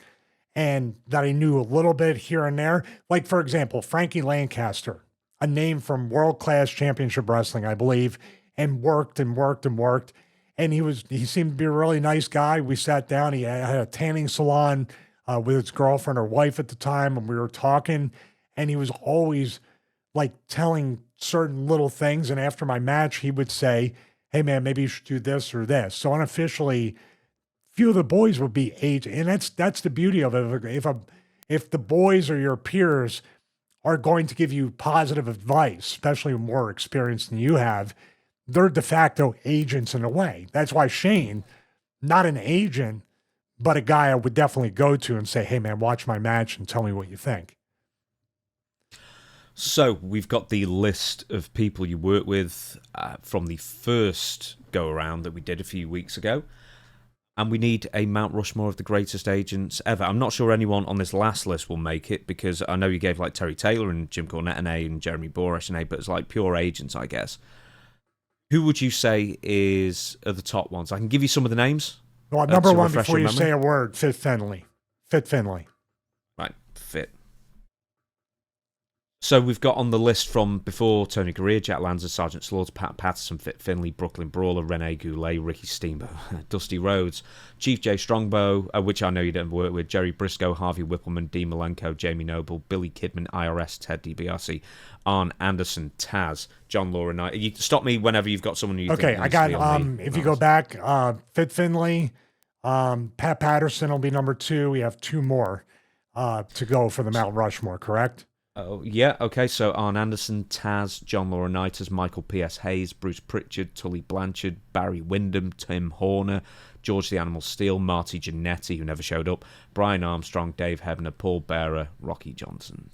and that I knew a little bit here and there. Like, for example, Frankie Lancaster, a name from World Class Championship Wrestling, I believe, and worked and worked and worked. And he seemed to be a really nice guy. We sat down. He had a tanning salon with his girlfriend or wife at the time, and we were talking. And he was always like telling certain little things. And after my match, he would say, "Hey man, maybe you should do this or this." So unofficially, few of the boys would be aged, and that's the beauty of it. If the boys or your peers are going to give you positive advice, especially with more experience than you have, they're de facto agents in a way. That's why Shane, not an agent, but a guy I would definitely go to and say, "Hey man, watch my match and tell me what you think." So we've got the list of people you work with from the first go-around that we did a few weeks ago. And we need a Mount Rushmore of the greatest agents ever. I'm not sure anyone on this last list will make it, because I know you gave like Terry Taylor and Jim Cornette an A and Jeremy Borash an A, but it's like pure agents, I guess. Who would you say are the top ones? I can give you some of the names. Well, number one, refresh before your you memory. say a word, Fit Finley. Fit Finley. Right, Fit. So we've got on the list from before Tony Gurria, Jack Lanza, Sergeant Slaughter, Pat Patterson, Fit Finley, Brooklyn Brawler, Rene Goulet, Ricky Steamboat, Dusty Rhodes, Chief J Strongbow, which I know you don't work with, Jerry Briscoe, Harvey Whippleman, Dean Malenko, Jamie Noble, Billy Kidman, IRS, Ted DiBiase, Arn Anderson, Taz, John Laurinaitis. You stop me whenever you've got someone you Okay, think I needs got, to be on the if you go back, Fit Finley, Pat Patterson will be number 2. We have 2 more to go for the Mount Rushmore, correct? Oh, yeah, okay. So Arn Anderson, Taz, John Laurinaitis, Michael P.S. Hayes, Bruce Pritchard, Tully Blanchard, Barry Windham, Tim Horner, George the Animal Steel, Marty Jannetty, who never showed up, Brian Armstrong, Dave Hebner, Paul Bearer, Rocky Johnson.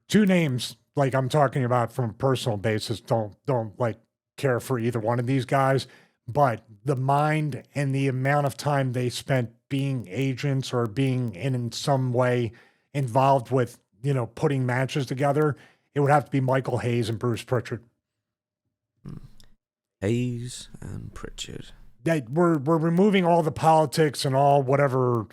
Two names like I'm talking about from a personal basis. Don't like care for either one of these guys, but the mind and the amount of time they spent being agents or being in some way involved with, putting matches together, it would have to be Michael Hayes and Bruce Pritchard. Hayes and Pritchard. We're removing all the politics and all whatever,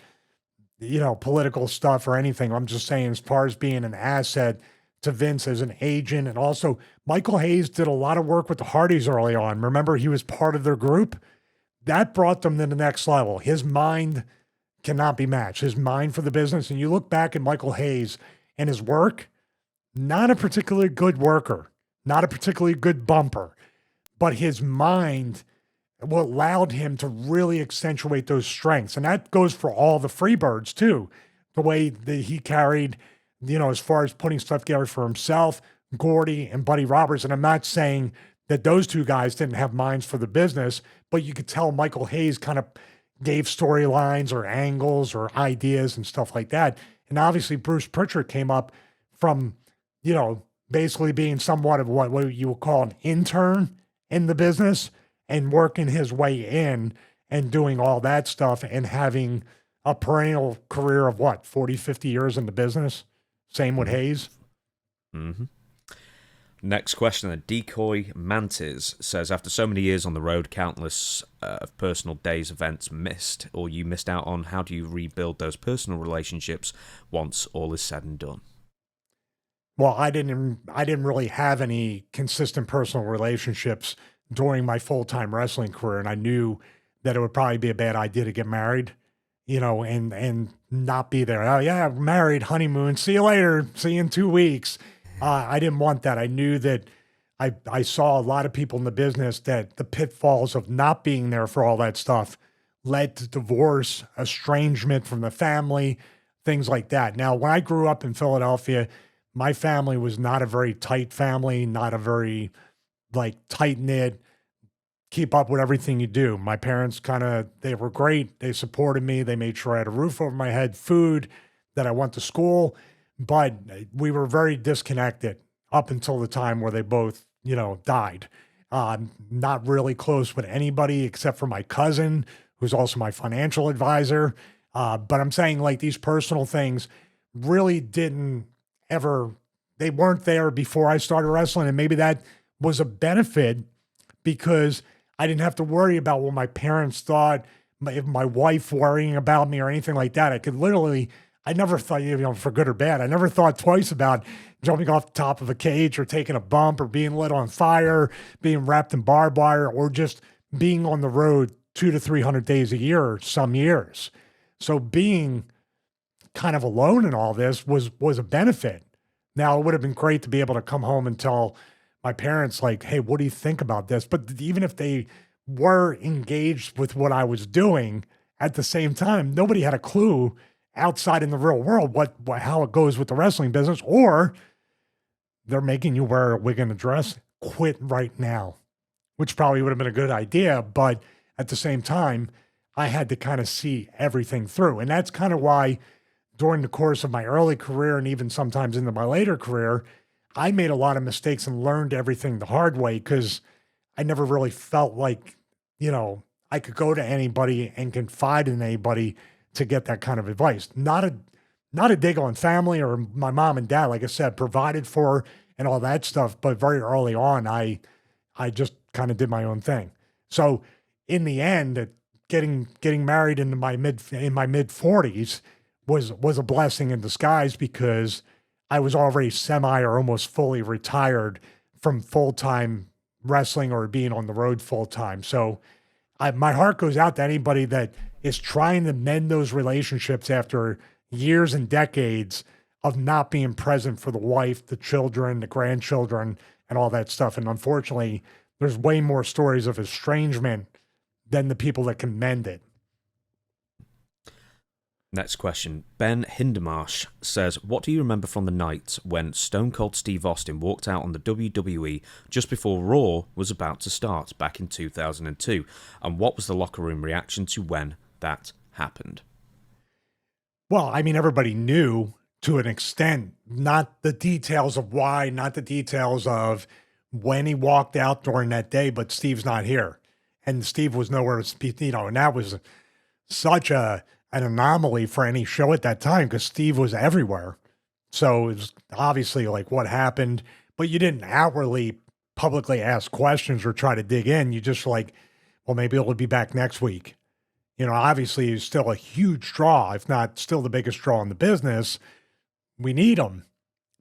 political stuff or anything. I'm just saying, as far as being an asset to Vince as an agent. And also, Michael Hayes did a lot of work with the Hardys early on. Remember, he was part of their group. That brought them to the next level. His mind cannot be matched. His mind for the business. And you look back at Michael Hayes and his work, not a particularly good worker, not a particularly good bumper, but his mind, what allowed him to really accentuate those strengths. And that goes for all the Freebirds too. The way that he carried, as far as putting stuff together for himself, Gordy and Buddy Roberts. And I'm not saying that those two guys didn't have minds for the business, but you could tell Michael Hayes kind of gave storylines or angles or ideas and stuff like that. And obviously Bruce Pritchard came up from, basically being somewhat of what you would call an intern in the business and working his way in and doing all that stuff and having a perennial career of 40, 50 years in the business. Same with Hayes. Mm-hmm. Next question. A Decoy Mantis says, after so many years on the road, countless of personal days, events missed, or you missed out on, how do you rebuild those personal relationships once all is said and done? Well, I didn't really have any consistent personal relationships during my full-time wrestling career. And I knew that it would probably be a bad idea to get married, and not be there. Oh yeah, married, honeymoon, see you later, see you in 2 weeks. I didn't want that. I knew that I saw a lot of people in the business that the pitfalls of not being there for all that stuff led to divorce, estrangement from the family, things like that. Now, when I grew up in Philadelphia, my family was not a very tight family, not a very tight knit, keep up with everything you do. My parents they were great. They supported me. They made sure I had a roof over my head, food, that I went to school, but we were very disconnected up until the time where they both, died. Not really close with anybody except for my cousin, who's also my financial advisor. But I'm saying these personal things really they weren't there before I started wrestling. And maybe that was a benefit because I didn't have to worry about what my parents thought, if my wife worrying about me or anything like that. I never thought, for good or bad, I never thought twice about jumping off the top of a cage or taking a bump or being lit on fire, being wrapped in barbed wire, or just being on the road 200 to 300 days a year, some years. So being kind of alone in all this was a benefit. Now, it would have been great to be able to come home and tell my parents, hey, what do you think about this? But even if they were engaged with what I was doing at the same time, nobody had a clue outside in the real world how it goes with the wrestling business, or they're making you wear a wig and a dress, quit right now, which probably would have been a good idea. But at the same time, I had to kind of see everything through. And that's kind of why during the course of my early career and even sometimes into my later career, I made a lot of mistakes and learned everything the hard way because I never really felt like, I could go to anybody and confide in anybody to get that kind of advice. Not a dig on family or my mom and dad, like I said, provided for and all that stuff. But very early on, I just kind of did my own thing. So in the end, getting married in my mid 40s was a blessing in disguise because I was already semi or almost fully retired from full-time wrestling or being on the road full-time. So my heart goes out to anybody that is trying to mend those relationships after years and decades of not being present for the wife, the children, the grandchildren, and all that stuff. And unfortunately, there's way more stories of estrangement than the people that can mend it. Next question. Ben Hindermarsh says, what do you remember from the night when Stone Cold Steve Austin walked out on the WWE just before Raw was about to start back in 2002? And what was the locker room reaction to when that happened? Well, I mean, everybody knew to an extent, not the details of why, not the details of when he walked out during that day, but Steve's not here. And Steve was nowhere to speak, and that was such an anomaly for any show at that time because Steve was everywhere. So it was obviously like what happened, but you didn't outwardly publicly ask questions or try to dig in. You just like, well, maybe it'll be back next week. Obviously he's still a huge draw, if not still the biggest draw in the business. We need him.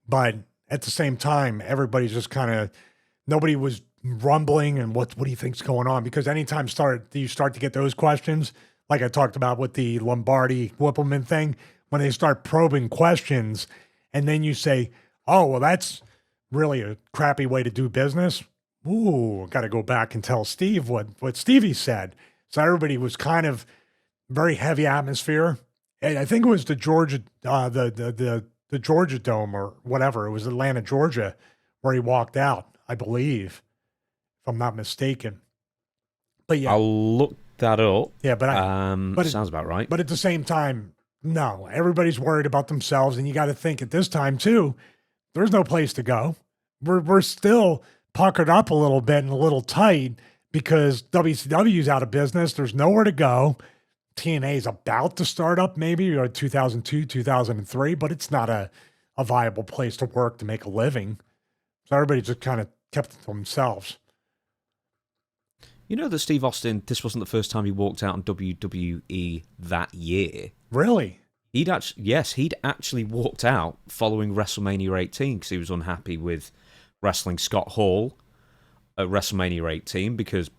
But at the same time, everybody's just nobody was rumbling and what do you think's going on? Because anytime you start to get those questions, like I talked about with the Lombardi Whippleman thing, when they start probing questions and then you say, oh, well, that's really a crappy way to do business. Ooh, got to go back and tell Steve what Stevie said. So everybody was kind of very heavy atmosphere. And I think it was the Georgia, the Georgia Dome or whatever. It was Atlanta, Georgia, where he walked out, I believe, if I'm not mistaken. But yeah, I'll look that up. Yeah, but sounds about right. But at the same time, no, everybody's worried about themselves, and you got to think at this time too. There's no place to go. We're still puckered up a little bit and a little tight because WCW's out of business. There's nowhere to go. TNA is about to start up maybe or 2002, 2003, but it's not a viable place to work to make a living. So everybody just kind of kept it to themselves. You know that Steve Austin, this wasn't the first time he walked out on WWE that year. Really? He'd actually walked out following WrestleMania 18 because he was unhappy with wrestling Scott Hall at WrestleMania 18 because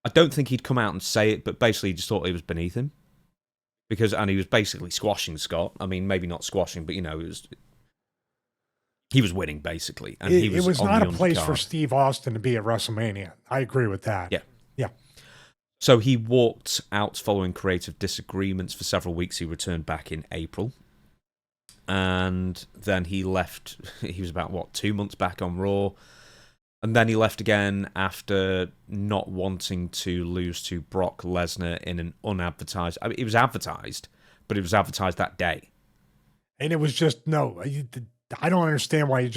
I don't think he'd come out and say it, but basically he just thought it was beneath him. And he was basically squashing Scott. I mean, maybe not squashing, but he was winning basically. And it was not a place for Steve Austin to be at WrestleMania. I agree with that. Yeah. Yeah. So he walked out following creative disagreements for several weeks. He returned back in April. And then he left. He was about, 2 months back on Raw. And then he left again after not wanting to lose to Brock Lesnar in an unadvertised... I mean, it was advertised, but it was advertised that day. And it was just, no... I don't understand why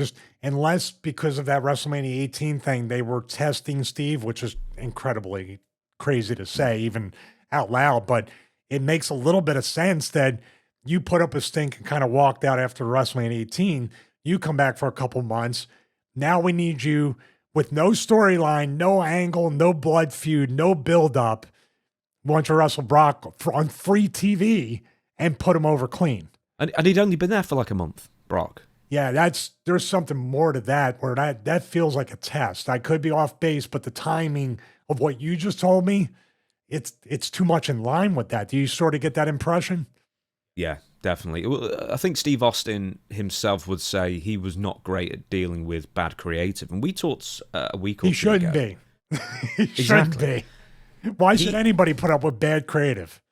unless because of that WrestleMania 18 thing, they were testing Steve, which is incredibly crazy to say, even out loud, but it makes a little bit of sense that you put up a stink and kind of walked out after WrestleMania 18. You come back for a couple months. Now we need you with no storyline, no angle, no blood feud, no build-up. We want to wrestle Brock on free TV and put him over clean. And he'd only been there for like a month, Brock. Yeah, there's something more to that where that feels like a test. I could be off base, but the timing of what you just told me, it's too much in line with that. Do you sort of get that impression? Yeah, definitely. I think Steve Austin himself would say he was not great at dealing with bad creative, and we talked a week or he two ago. Shouldn't be. He shouldn't be. Why should anybody put up with bad creative?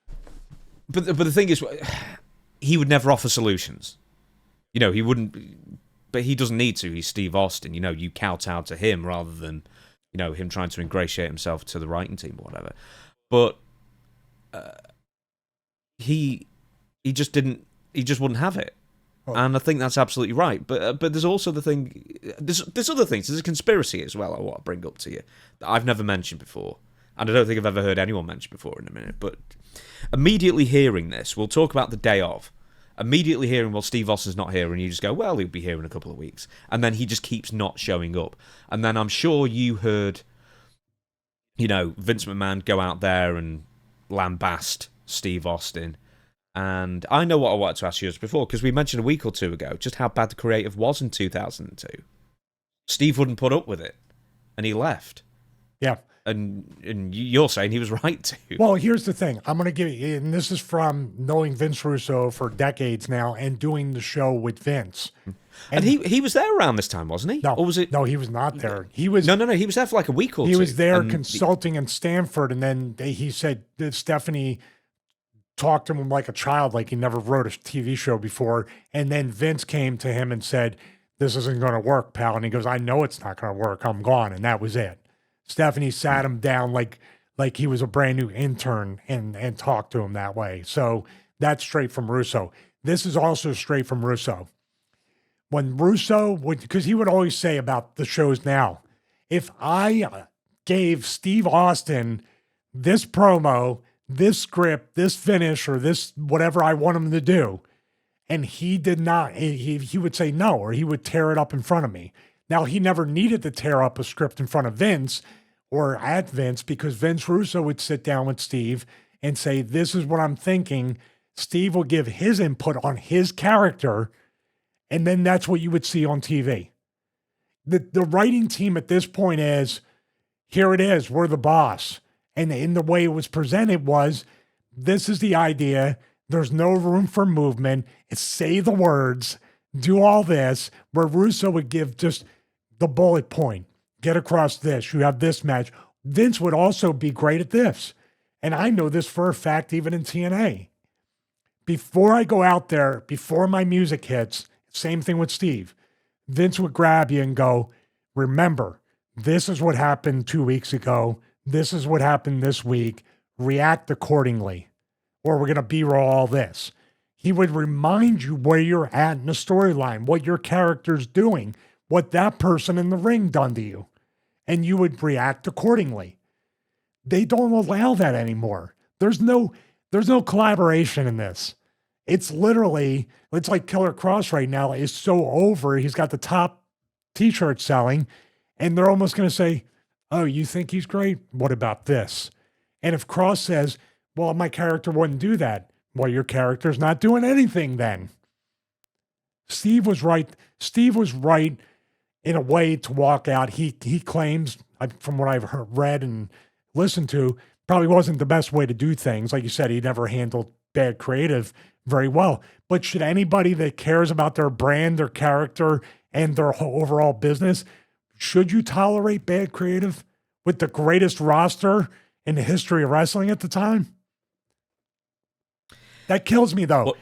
But the thing is, he would never offer solutions. He wouldn't, but he doesn't need to. He's Steve Austin. You kowtow to him rather than, him trying to ingratiate himself to the writing team or whatever. But he just wouldn't have it. Oh. And I think that's absolutely right. But there's also the thing, there's other things. There's a conspiracy as well I want to bring up to you that I've never mentioned before. And I don't think I've ever heard anyone mention before in a minute. But immediately hearing this, we'll talk about the day of. Immediately hearing, well, Steve Austin's not here, and you just go, well, he'll be here in a couple of weeks. And then he just keeps not showing up. And then I'm sure you heard, Vince McMahon go out there and lambast Steve Austin. And I know what I wanted to ask you just before, because we mentioned a week or two ago just how bad the creative was in 2002. Steve wouldn't put up with it, and he left. Yeah. And you're saying he was right to. Well, here's the thing. I'm going to give you, and this is from knowing Vince Russo for decades now and doing the show with Vince. And he was there around this time, wasn't he? No, or was it? No, he was not there. He was No. He was there for like a week or two. He was there consulting in Stanford, and then he said that Stephanie talked to him like a child, like he never wrote a TV show before. And then Vince came to him and said, "This isn't going to work, pal." And he goes, "I know it's not going to work. I'm gone." And that was it. Stephanie sat him down like he was a brand new intern and talked to him that way. So that's straight from Russo. This is also straight from Russo. When Russo would, because he would always say about the shows now, if I gave Steve Austin this promo, this script, this finish, or this whatever I want him to do, and he did not, he would say no, or he would tear it up in front of me. Now, he never needed to tear up a script in front of Vince or at Vince, because Vince Russo would sit down with Steve and say, "This is what I'm thinking." Steve will give his input on his character, and then that's what you would see on TV. The writing team at this point is, here it is, we're the boss. And in the way it was presented was, this is the idea. There's no room for movement. It's say the words, do all this, where Russo would give just the bullet point. Get across this. You have this match. Vince would also be great at this. And I know this for a fact, even in TNA. Before I go out there, before my music hits, same thing with Steve, Vince would grab you and go, "Remember, this is what happened 2 weeks ago. This is what happened this week. React accordingly, or we're going to B-roll all this." He would remind you where you're at in the storyline, what your character's doing, what that person in the ring done to you, and you would react accordingly. They don't allow that anymore. There's no collaboration in this. It's literally, it's like Killer Cross right now is so over. He's got the top t-shirt selling, and they're almost going to say, "Oh, you think he's great? What about this?" And if Cross says, "Well, my character wouldn't do that," well, your character's not doing anything then. Steve was right. Steve was right in a way to walk out. He claims, from what I've read and listened to, probably wasn't the best way to do things. Like you said, he never handled bad creative very well. But should anybody that cares about their brand, their character, and their whole overall business, should you tolerate bad creative with the greatest roster in the history of wrestling at the time? That kills me, though.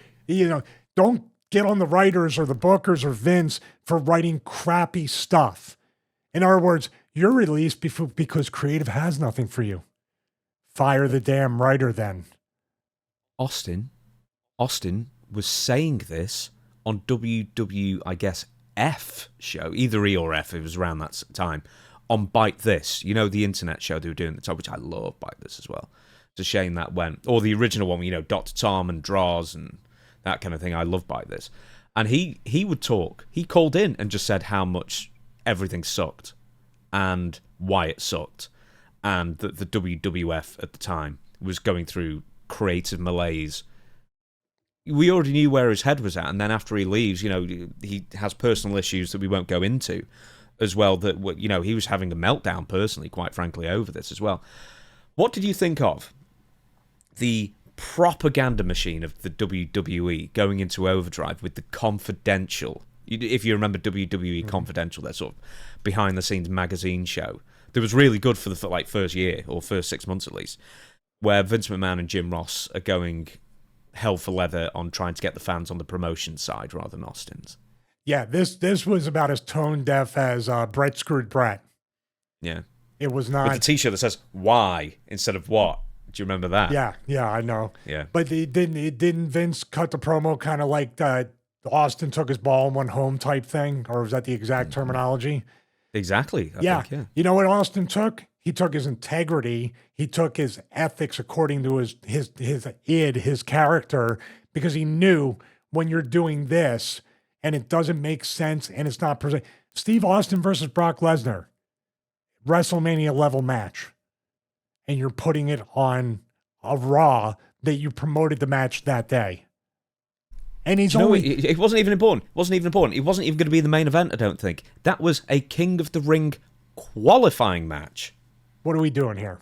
Don't get on the writers or the bookers or Vince for writing crappy stuff. In other words, you're released because creative has nothing for you. Fire the damn writer then. Austin was saying this on WW, I guess, F show, either E or F, it was around that time, on Bite This, the internet show they were doing at the time, which I love Bite This as well. It's a shame that went, or the original one, Dr. Tom and Draws and that kind of thing. I love Bite This. And he would talk. He called in and just said how much everything sucked and why it sucked. And that the WWF at the time was going through creative malaise. We already knew where his head was at. And then after he leaves, he has personal issues that we won't go into as well. That, he was having a meltdown personally, quite frankly, over this as well. What did you think of the propaganda machine of the WWE going into overdrive with the Confidential? If you remember WWE Confidential, that sort of behind-the-scenes magazine show that was really good for the first year or first 6 months at least, where Vince McMahon and Jim Ross are going hell for leather on trying to get the fans on the promotion side rather than Austin's. Yeah, this was about as tone deaf as Brett Screwed Brett. Yeah. It was not. With a t-shirt that says "why" instead of "what." Do you remember that? Yeah, I know. Yeah. But didn't Vince cut the promo kind of like Austin took his ball and went home type thing? Or was that the exact terminology? Exactly. I think, yeah. You know what Austin took? He took his integrity. He took his ethics according to his character, because he knew when you're doing this and it doesn't make sense and it's not present. Steve Austin versus Brock Lesnar, WrestleMania level match, and you're putting it on a Raw that you promoted the match that day. And he's it wasn't even important. It wasn't even going to be the main event, I don't think. That was a King of the Ring qualifying match. What are we doing here?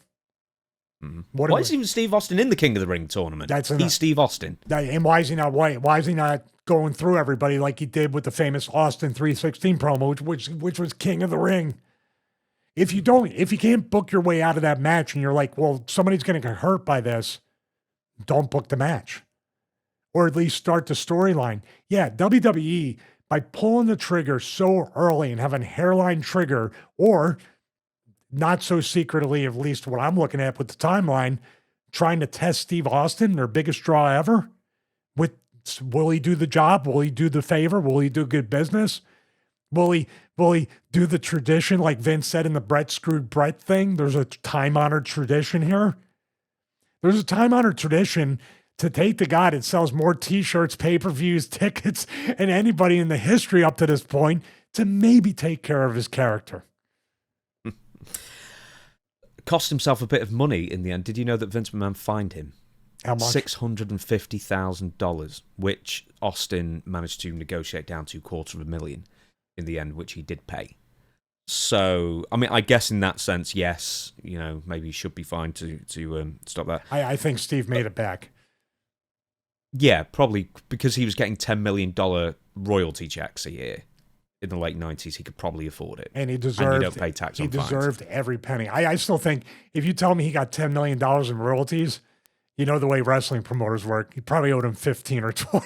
Why is even Steve Austin in the King of the Ring tournament? He's Steve Austin. And why is he not white? Why is he not going through everybody like he did with the famous Austin 316 promo, which was King of the Ring? If you can't book your way out of that match and you're like, well, somebody's going to get hurt by this, don't book the match, or at least start the storyline. Yeah, WWE, by pulling the trigger so early and having hairline trigger, or not so secretly, at least what I'm looking at with the timeline, trying to test Steve Austin, their biggest draw ever. Will he do the job? Will he do the favor? Will he do good business? Will he do the tradition like Vince said in the Brett screwed Brett thing? There's a time-honored tradition here. There's a time-honored tradition to take the guy that sells more T-shirts, pay-per-views, tickets, and anybody in the history up to this point to maybe take care of his character. Cost himself a bit of money in the end. Did you know that Vince McMahon fined him? How much? $650,000, which Austin managed to negotiate down to $250,000 in the end, which he did pay. So, I mean, I guess in that sense, yes, maybe he should be fine to stop that. I think Steve made it back. Yeah, probably because he was getting $10 million royalty checks a year in the late 90s. He could probably afford it. And he deserved, and you don't pay tax on fines. He deserved every penny. I still think if you tell me he got $10 million in royalties, you know the way wrestling promoters work, he probably owed him 15 or 20.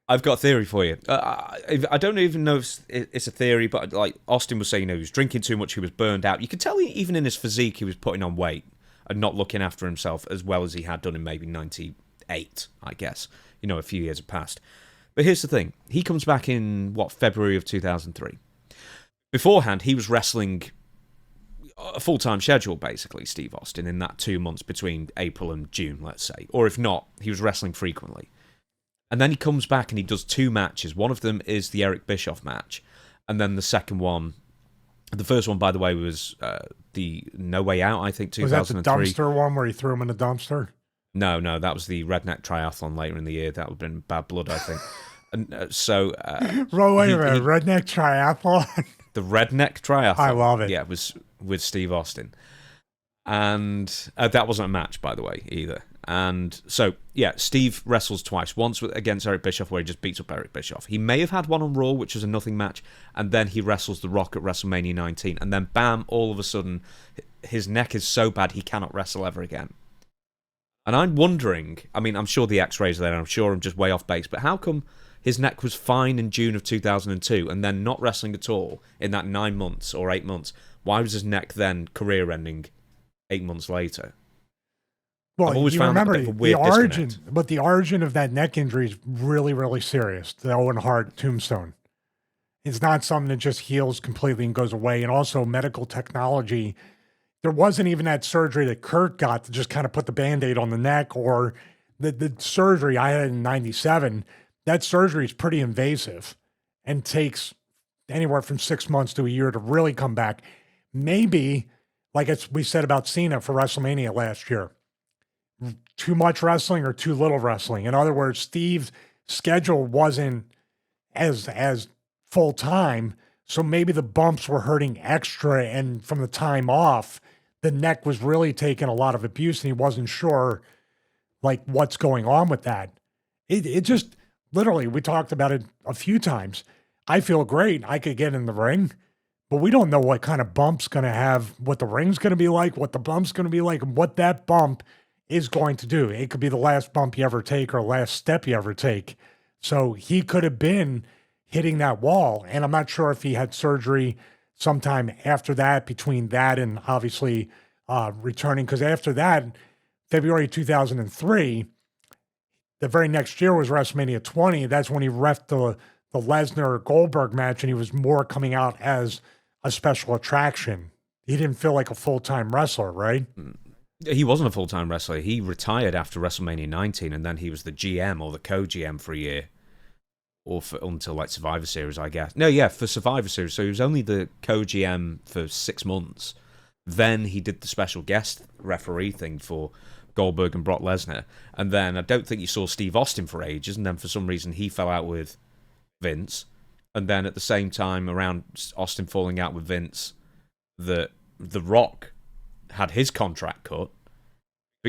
I've got a theory for you. I don't even know if it's a theory, but like Austin was saying, he was drinking too much, he was burned out. You could tell even in his physique, he was putting on weight and not looking after himself as well as he had done in maybe 98, I guess. A few years have passed. But here's the thing. He comes back in, February of 2003. Beforehand, he was wrestling a full-time schedule, basically, Steve Austin, in that 2 months between April and June, let's say. Or if not, he was wrestling frequently. And then he comes back and he does 2 matches. One of them is the Eric Bischoff match. And then the second one, the first one, by the way, was the No Way Out, I think, 2003. Was that the dumpster one where he threw him in a dumpster? No, that was the Redneck Triathlon later in the year. That would have been Bad Blood, I think. And wait a minute, Redneck Triathlon? The Redneck Triathlon. I love it. Yeah, it was with Steve Austin. And that wasn't a match, by the way, either. And so, yeah, Steve wrestles twice. Once against Eric Bischoff, where he just beats up Eric Bischoff. He may have had one on Raw, which was a nothing match, and then he wrestles The Rock at WrestleMania 19. And then, bam, all of a sudden, his neck is so bad he cannot wrestle ever again. And I'm wondering, I mean, I'm sure the x-rays are there, and I'm sure I'm just way off base, but how come his neck was fine in June of 2002 and then not wrestling at all in that 9 months or 8 months? Why was his neck then career-ending 8 months later? Well, I've always you found remember that a bit of a weird disconnect. But the origin of that neck injury is really, really serious. The Owen Hart tombstone. It's not something that just heals completely and goes away. And also medical technology. There wasn't even that surgery that Kurt got to just kind of put the Band-Aid on the neck, or the surgery I had in 97. That surgery is pretty invasive and takes anywhere from 6 months to a year to really come back. Maybe, like we said about Cena for WrestleMania last year, too much wrestling or too little wrestling. In other words, Steve's schedule wasn't as full time, so maybe the bumps were hurting extra, and from the time off, the neck was really taking a lot of abuse, and he wasn't sure like what's going on with that. It just literally, we talked about it a few times. I feel great. I could get in the ring, but we don't know what kind of bump's going to have, what the ring's going to be like, what the bump's going to be like, and what that bump is going to do. It could be the last bump you ever take or last step you ever take. So he could have been hitting that wall. And I'm not sure if he had surgery sometime after that, between that and obviously returning. Because after that, February 2003, the very next year was WrestleMania 20. That's when he reffed the Lesnar-Goldberg match, and he was more coming out as a special attraction. He didn't feel like a full-time wrestler, right? He wasn't a full-time wrestler. He retired after WrestleMania 19, and then he was the GM or the co-GM for a year, or until like Survivor Series, I guess. No, yeah, for Survivor Series. So he was only the co-GM for 6 months. Then he did the special guest referee thing for Goldberg and Brock Lesnar, and then I don't think you saw Steve Austin for ages, and then for some reason he fell out with Vince, and then at the same time around Austin falling out with Vince, The Rock had his contract cut,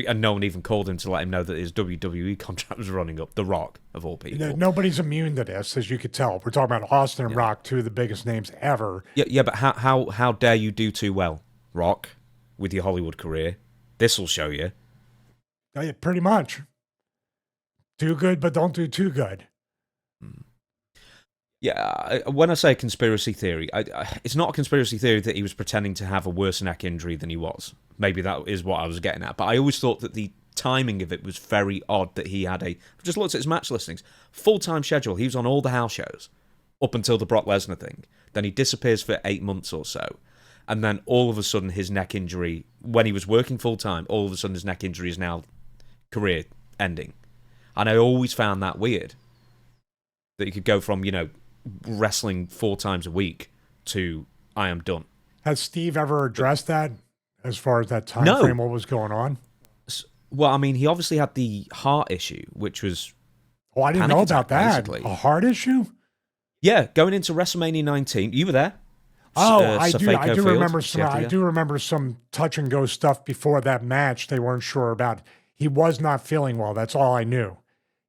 and no one even called him to let him know that his WWE contract was running up. The Rock, of all people. Nobody's immune to this, as you could tell. We're talking about Austin and Rock, two of the biggest names ever. Yeah, but how dare you do too well, Rock, with your Hollywood career? This'll show you. Yeah, pretty much. Do good, but don't do too good. Yeah, when I say conspiracy theory, it's not a conspiracy theory that he was pretending to have a worse neck injury than he was. Maybe that is what I was getting at. But I always thought that the timing of it was very odd, that he had I've just looked at his match listings, full-time schedule. He was on all the house shows up until the Brock Lesnar thing. Then he disappears for 8 months or so. And then all of a sudden his neck injury, when he was working full-time, all of a sudden his neck injury is now career ending. And I always found that weird. That you could go from, wrestling 4 times a week to I am done. Has Steve ever addressed that as far as that time No. frame, what was going on? Well, I mean, he obviously had the heart issue, which was... Oh, I didn't know about that. Basically. A heart issue? Yeah, going into WrestleMania 19. You were there. Oh, I do Field, remember some. I do remember some touch and go stuff before that match. They weren't sure about. He was not feeling well. That's all I knew.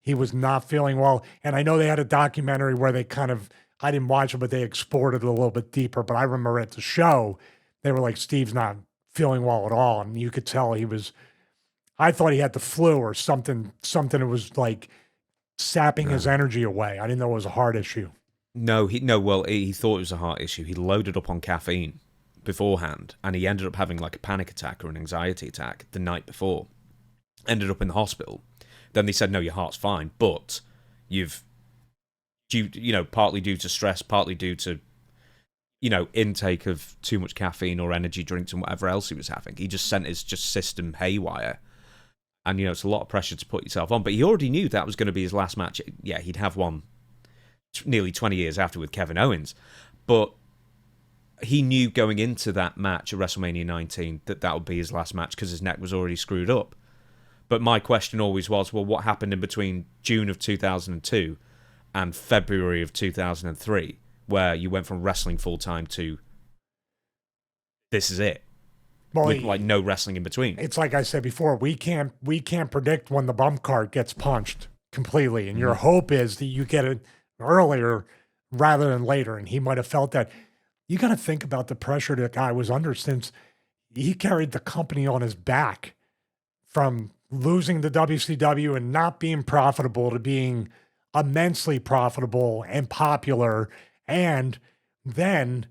He was not feeling well, and I know they had a documentary where they kind of. I didn't watch it, but they explored it a little bit deeper. But I remember at the show, they were like, "Steve's not feeling well at all," and you could tell he was. I thought he had the flu or something. Something that was like sapping his energy away. I didn't know it was a heart issue. No, he thought it was a heart issue. He loaded up on caffeine beforehand, and he ended up having like a panic attack or an anxiety attack the night before. Ended up in the hospital. Then they said, no, your heart's fine, but partly due to stress, partly due to, intake of too much caffeine or energy drinks and whatever else he was having. He just sent his system haywire. And, it's a lot of pressure to put yourself on. But he already knew that was going to be his last match. Yeah, he'd have one nearly 20 years after with Kevin Owens. But he knew going into that match at WrestleMania 19 that would be his last match because his neck was already screwed up. But my question always was, well, what happened in between June of 2002 and February of 2003, where you went from wrestling full-time to this is it? Well, with like no wrestling in between. It's like I said before, we can't predict when the bump card gets punched completely. And your hope is that you get it earlier rather than later. And he might have felt that. You got to think about the pressure that guy was under since he carried the company on his back from losing the WCW and not being profitable to being immensely profitable and popular. And then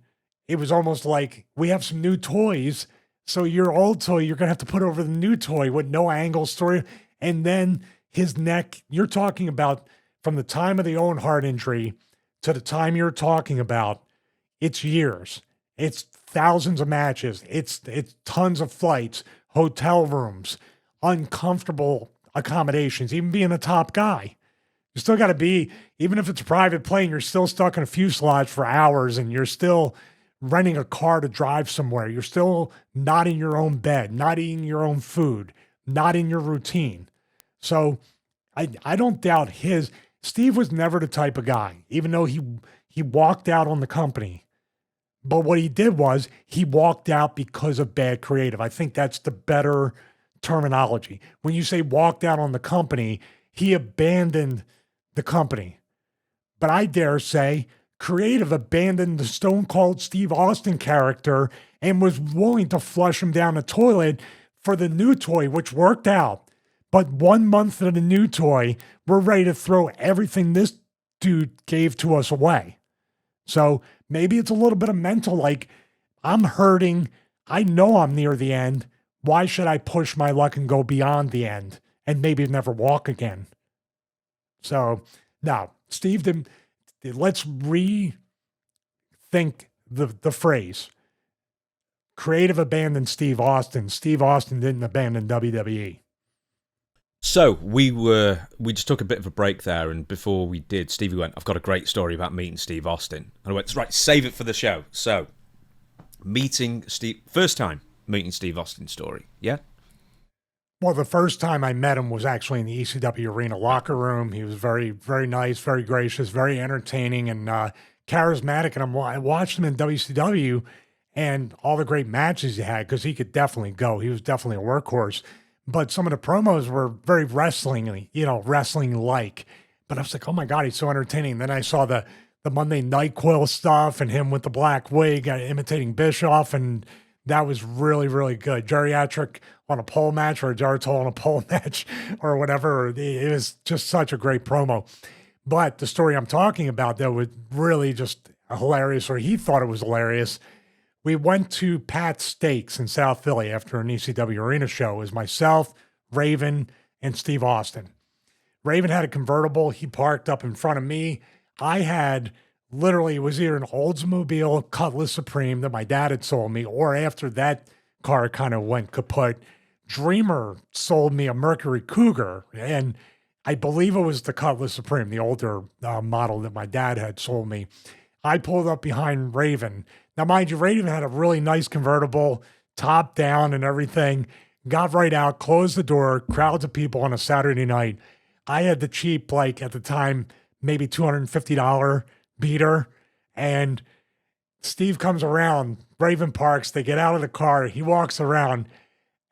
it was almost like we have some new toys. So your old toy, you're going to have to put over the new toy with no angle story. And then his neck, you're talking about from the time of the Owen Hart injury to the time you're talking about, it's years. It's thousands of matches. It's tons of flights, hotel rooms, uncomfortable accommodations, even being a top guy. You still got to be, even if it's a private plane, you're still stuck in a fuselage for hours and you're still renting a car to drive somewhere. You're still not in your own bed, not eating your own food, not in your routine. So I don't doubt Steve was never the type of guy, even though he walked out on the company. But what he did was he walked out because of bad creative. I think that's the better terminology. When you say walked out on the company, he abandoned the company. But I dare say creative abandoned the Stone Cold Steve Austin character and was willing to flush him down the toilet for the new toy, which worked out. But 1 month of the new toy, we're ready to throw everything this dude gave to us away. So maybe it's a little bit of mental, like, I'm hurting. I know I'm near the end. Why should I push my luck and go beyond the end and maybe never walk again? So, no, Steve didn't. Let's rethink the phrase. Creative abandoned Steve Austin. Steve Austin didn't abandon WWE. So we just took a bit of a break there, and before we did, Stevie went, I've got a great story about meeting Steve Austin. And I went, right, save it for the show. So, first time meeting Steve Austin story, yeah? Well, the first time I met him was actually in the ECW arena locker room. He was very, very nice, very gracious, very entertaining, and charismatic. And I watched him in WCW and all the great matches he had, because he could definitely go. He was definitely a workhorse. But some of the promos were very wrestling-like. But I was like, oh my God, he's so entertaining. Then I saw the Monday Night Quill stuff and him with the black wig imitating Bischoff and That was really, really good. Geriatric on a pole match or a Geritol on a pole match or whatever. It was just such a great promo. But the story I'm talking about, though, was really just hilarious, or he thought it was hilarious. We went to Pat's Steaks in South Philly after an ECW arena show. It was myself, Raven, and Steve Austin. Raven had a convertible. He parked up in front of me. I had literally, it was either an Oldsmobile Cutlass Supreme that my dad had sold me, or after that car kind of went kaput, Dreamer sold me a Mercury Cougar. And I believe it was the Cutlass Supreme, the older model that my dad had sold me. I pulled up behind Raven. Now, mind you, Raven had a really nice convertible, top down and everything. Got right out, closed the door, crowds of people on a Saturday night. I had the cheap, like at the time, maybe $250 beater. And Steve comes around, Raven parks, they get out of the car, he walks around,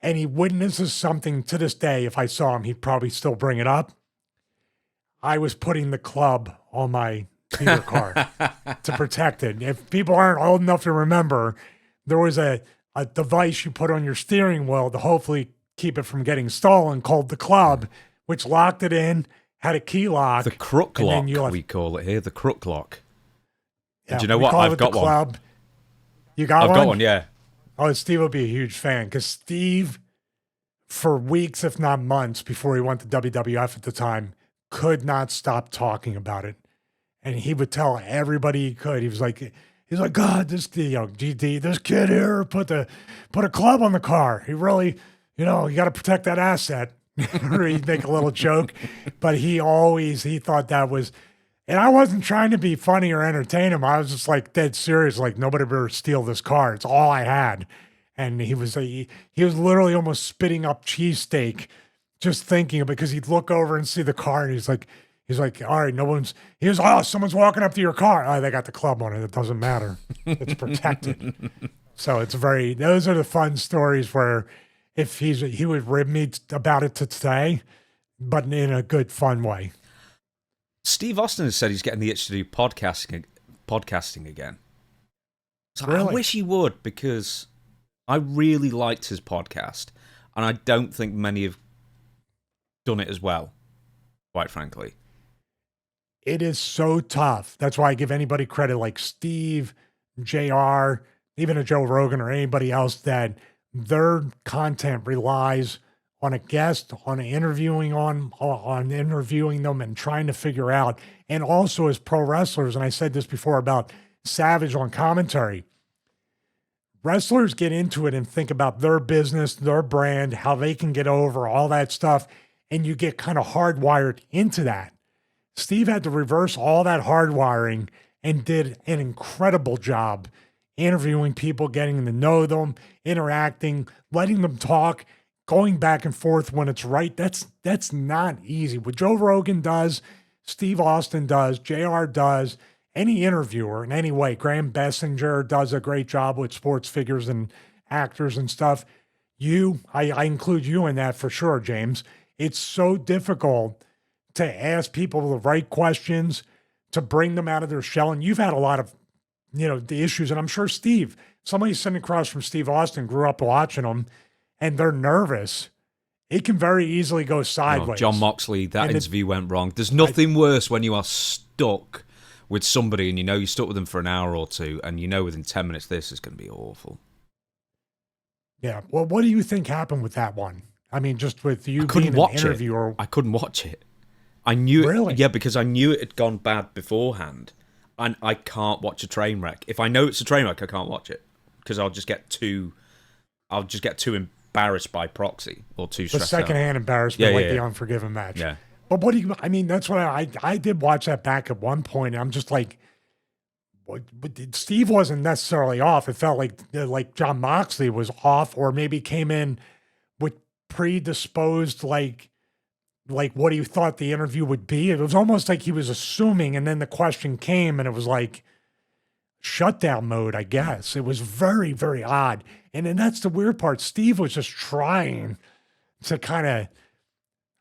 and he witnesses something to this day. If I saw him, he'd probably still bring it up. I was putting the club on my beater car to protect it. If people aren't old enough to remember, there was a device you put on your steering wheel to hopefully keep it from getting stolen called the club, which locked it in, had a key lock. The crook lock, we call it here, the crook lock. Yeah, do you know what? I've got one. Club. You got one? I've got one, yeah. Oh, Steve will be a huge fan because Steve, for weeks, if not months, before he went to WWF at the time, could not stop talking about it. And he would tell everybody he could. He's like, God, this, GD, this kid here put a club on the car. He really, you got to protect that asset. Or he'd make a little joke, but he thought that was, and I wasn't trying to be funny or entertain him. I was just like dead serious. Like, nobody better steal this car. It's all I had. And he was literally almost spitting up cheesesteak just thinking of it, because he'd look over and see the car and he's like, all right, someone's walking up to your car. Oh, they got the club on it. It doesn't matter. It's protected. So those are the fun stories where if he would rib me about it to today, but in a good, fun way. Steve Austin has said he's getting the itch to do podcasting again. So really? I wish he would, because I really liked his podcast, and I don't think many have done it as well, quite frankly. It is so tough. That's why I give anybody credit like Steve, JR, even a Joe Rogan or anybody else, that their content relies on a guest, on interviewing them and trying to figure out, and also as pro wrestlers, and I said this before about Savage on commentary, wrestlers get into it and think about their business, their brand, how they can get over, all that stuff, and you get kind of hardwired into that. Steve had to reverse all that hardwiring and did an incredible job interviewing people, getting to know them, interacting, letting them talk, going back and forth when it's right. That's not easy. What Joe Rogan does, Steve Austin does, JR does, any interviewer in any way. Graham Bessinger does a great job with sports figures and actors and stuff. I include you in that for sure, James. It's so difficult to ask people the right questions, to bring them out of their shell. And you've had a lot of, the issues. And I'm sure Steve, somebody sitting across from Steve Austin grew up watching them and they're nervous. It can very easily go sideways. John Moxley, that interview went wrong. There's nothing worse when you are stuck with somebody and you're stuck with them for an hour or two and within 10 minutes this is going to be awful. Yeah. Well, what do you think happened with that one? I mean, just with you being an interviewer. I couldn't watch it. I knew really? It. Yeah, because I knew it had gone bad beforehand. And I can't watch a train wreck. If I know it's a train wreck, I can't watch it. Because I'll just get too embarrassed by proxy or too stressed out. The secondhand embarrassment, the Unforgiven match. Yeah. But that's what I did watch that back at one point. And I'm just like, Steve wasn't necessarily off. It felt like John Moxley was off, or maybe came in with predisposed, like what he thought the interview would be. It was almost like he was assuming, and then the question came and it was like shutdown mode, I guess. It was very, very odd. And then that's the weird part. Steve was just trying to kind of,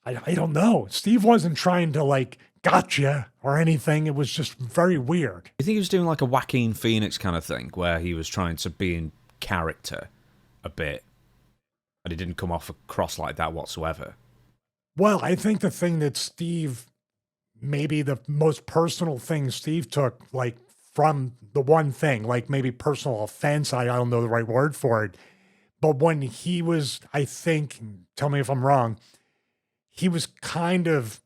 I don't know. Steve wasn't trying to gotcha or anything. It was just very weird. You think he was doing like a Joaquin Phoenix kind of thing where he was trying to be in character? a bit, and it didn't come off across like that whatsoever. Well, I think the thing that Steve, maybe the most personal thing Steve took, like from the one thing, like maybe personal offense, I don't know the right word for it, but when he was, I think, tell me if I'm wrong, he was kind of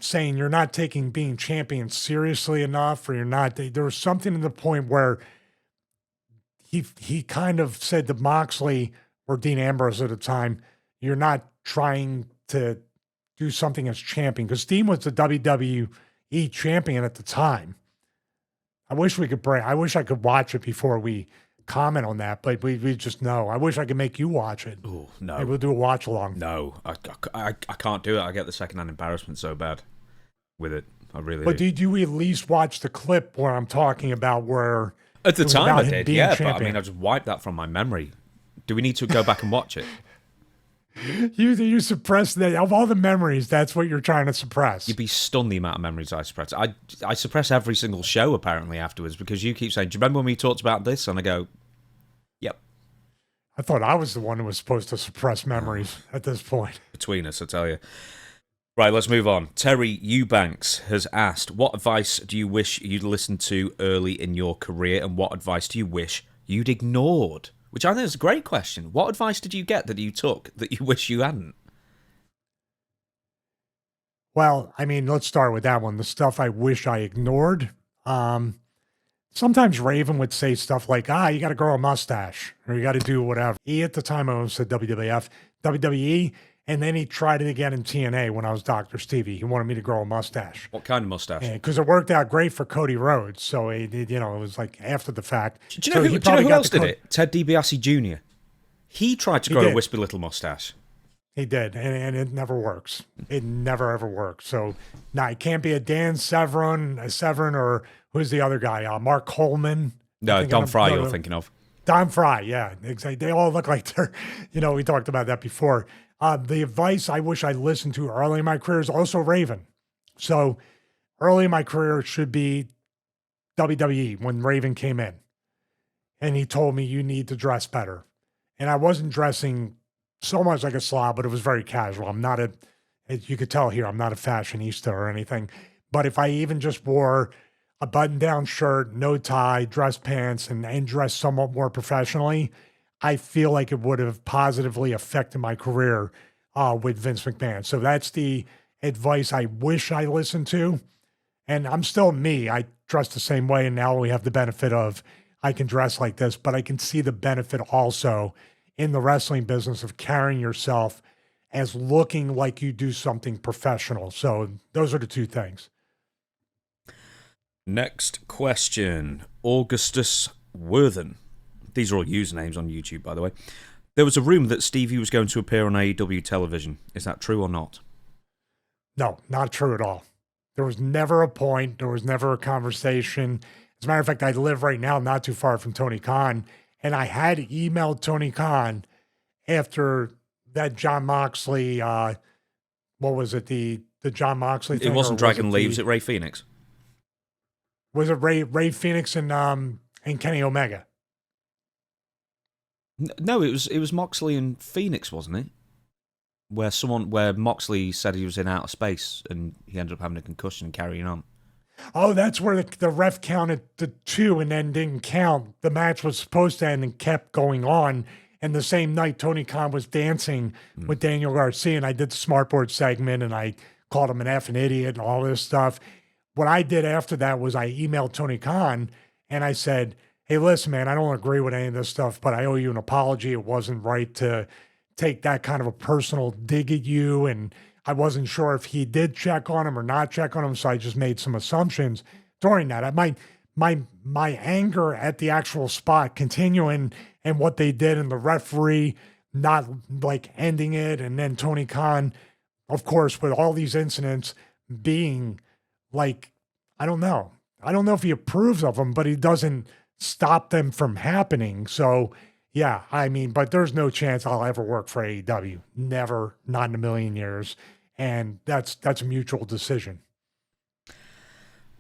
saying you're not taking being champion seriously enough, or you're not. There was something in the point where he kind of said to Moxley or Dean Ambrose at the time, you're not trying to do something as champion, because Dean was the WWE champion at the time. I wish I could watch it before we comment on that, but we just know. I wish I could make you watch it. Oh, no. Maybe we'll do a watch along. No, I can't do it. I get the secondhand embarrassment so bad with it. I really But do. did you at least watch the clip where I'm talking about where At the time I did, yeah, champion? but I mean, I just wiped that from my memory. Do we need to go back and watch it? You suppress that of all the memories. That's what you're trying to suppress. You'd be stunned the amount of memories I suppress. I suppress every single show apparently afterwards, because you keep saying, "Do you remember when we talked about this?" And I go, "Yep." I thought I was the one who was supposed to suppress memories at this point. Between us, I tell you. Right, let's move on. Terry Eubanks has asked, what advice do you wish you'd listened to early in your career, and what advice do you wish you'd ignored? Which I think is a great question. What advice did you get that you took that you wish you hadn't? Well, I mean, let's start with that one. The stuff I wish I ignored. Sometimes Raven would say stuff like, you got to grow a mustache, or you got to do whatever. He, at the time, I almost said WWF, WWE, and then he tried it again in TNA when I was Dr. Stevie. He wanted me to grow a mustache. What kind of mustache? Because it worked out great for Cody Rhodes. So, it was like after the fact. Do you know who else did it? Ted DiBiase Jr. He tried to grow a wispy little mustache. He did, and it never works. It never, ever works. So, it can't be a Dan Severn, or who's the other guy? Mark Coleman. No, Don Fry you're thinking of. Don Fry, yeah. Exactly. They all look like they're, we talked about that before. The advice I wish I listened to early in my career is also Raven. So early in my career, it should be WWE when Raven came in. And he told me, you need to dress better. And I wasn't dressing so much like a slob, but it was very casual. I'm not as you could tell here, I'm not a fashionista or anything. But if I even just wore a button-down shirt, no tie, dress pants, and dressed somewhat more professionally, I feel like it would have positively affected my career with Vince McMahon. So that's the advice I wish I listened to. And I'm still me. I dress the same way, and now we have the benefit of I can dress like this, but I can see the benefit also in the wrestling business of carrying yourself as looking like you do something professional. So those are the two things. Next question. Augustus Worthen. These are all usernames on YouTube, by the way. There was a rumor that Stevie was going to appear on AEW television. Is that true or not? No, not true at all. There was never a point. There was never a conversation. As a matter of fact, I live right now not too far from Tony Khan, and I had emailed Tony Khan after that John Moxley, what was it, the John Moxley thing? It wasn't Dragon Lee, was it Ray Phoenix? Was it Ray Phoenix and Kenny Omega? No, it was Moxley and Phoenix, wasn't it? Where Moxley said he was in outer space and he ended up having a concussion and carrying on. Oh, that's where the ref counted the 2 and then didn't count. The match was supposed to end and kept going on. And the same night, Tony Khan was dancing with Daniel Garcia, and I did the smartboard segment, and I called him an effing idiot and all this stuff. What I did after that was I emailed Tony Khan, and I said, hey, listen, man, I don't agree with any of this stuff, but I owe you an apology. It wasn't right to take that kind of a personal dig at you, and I wasn't sure if he did check on him or not check on him, so I just made some assumptions during that. My anger at the actual spot continuing and what they did, and the referee not like ending it, and then Tony Khan, of course, with all these incidents being like, I don't know if he approves of them, but he doesn't stop them from happening. So yeah, I mean, but there's no chance I'll ever work for AEW. Never, not in a million years. And that's a mutual decision.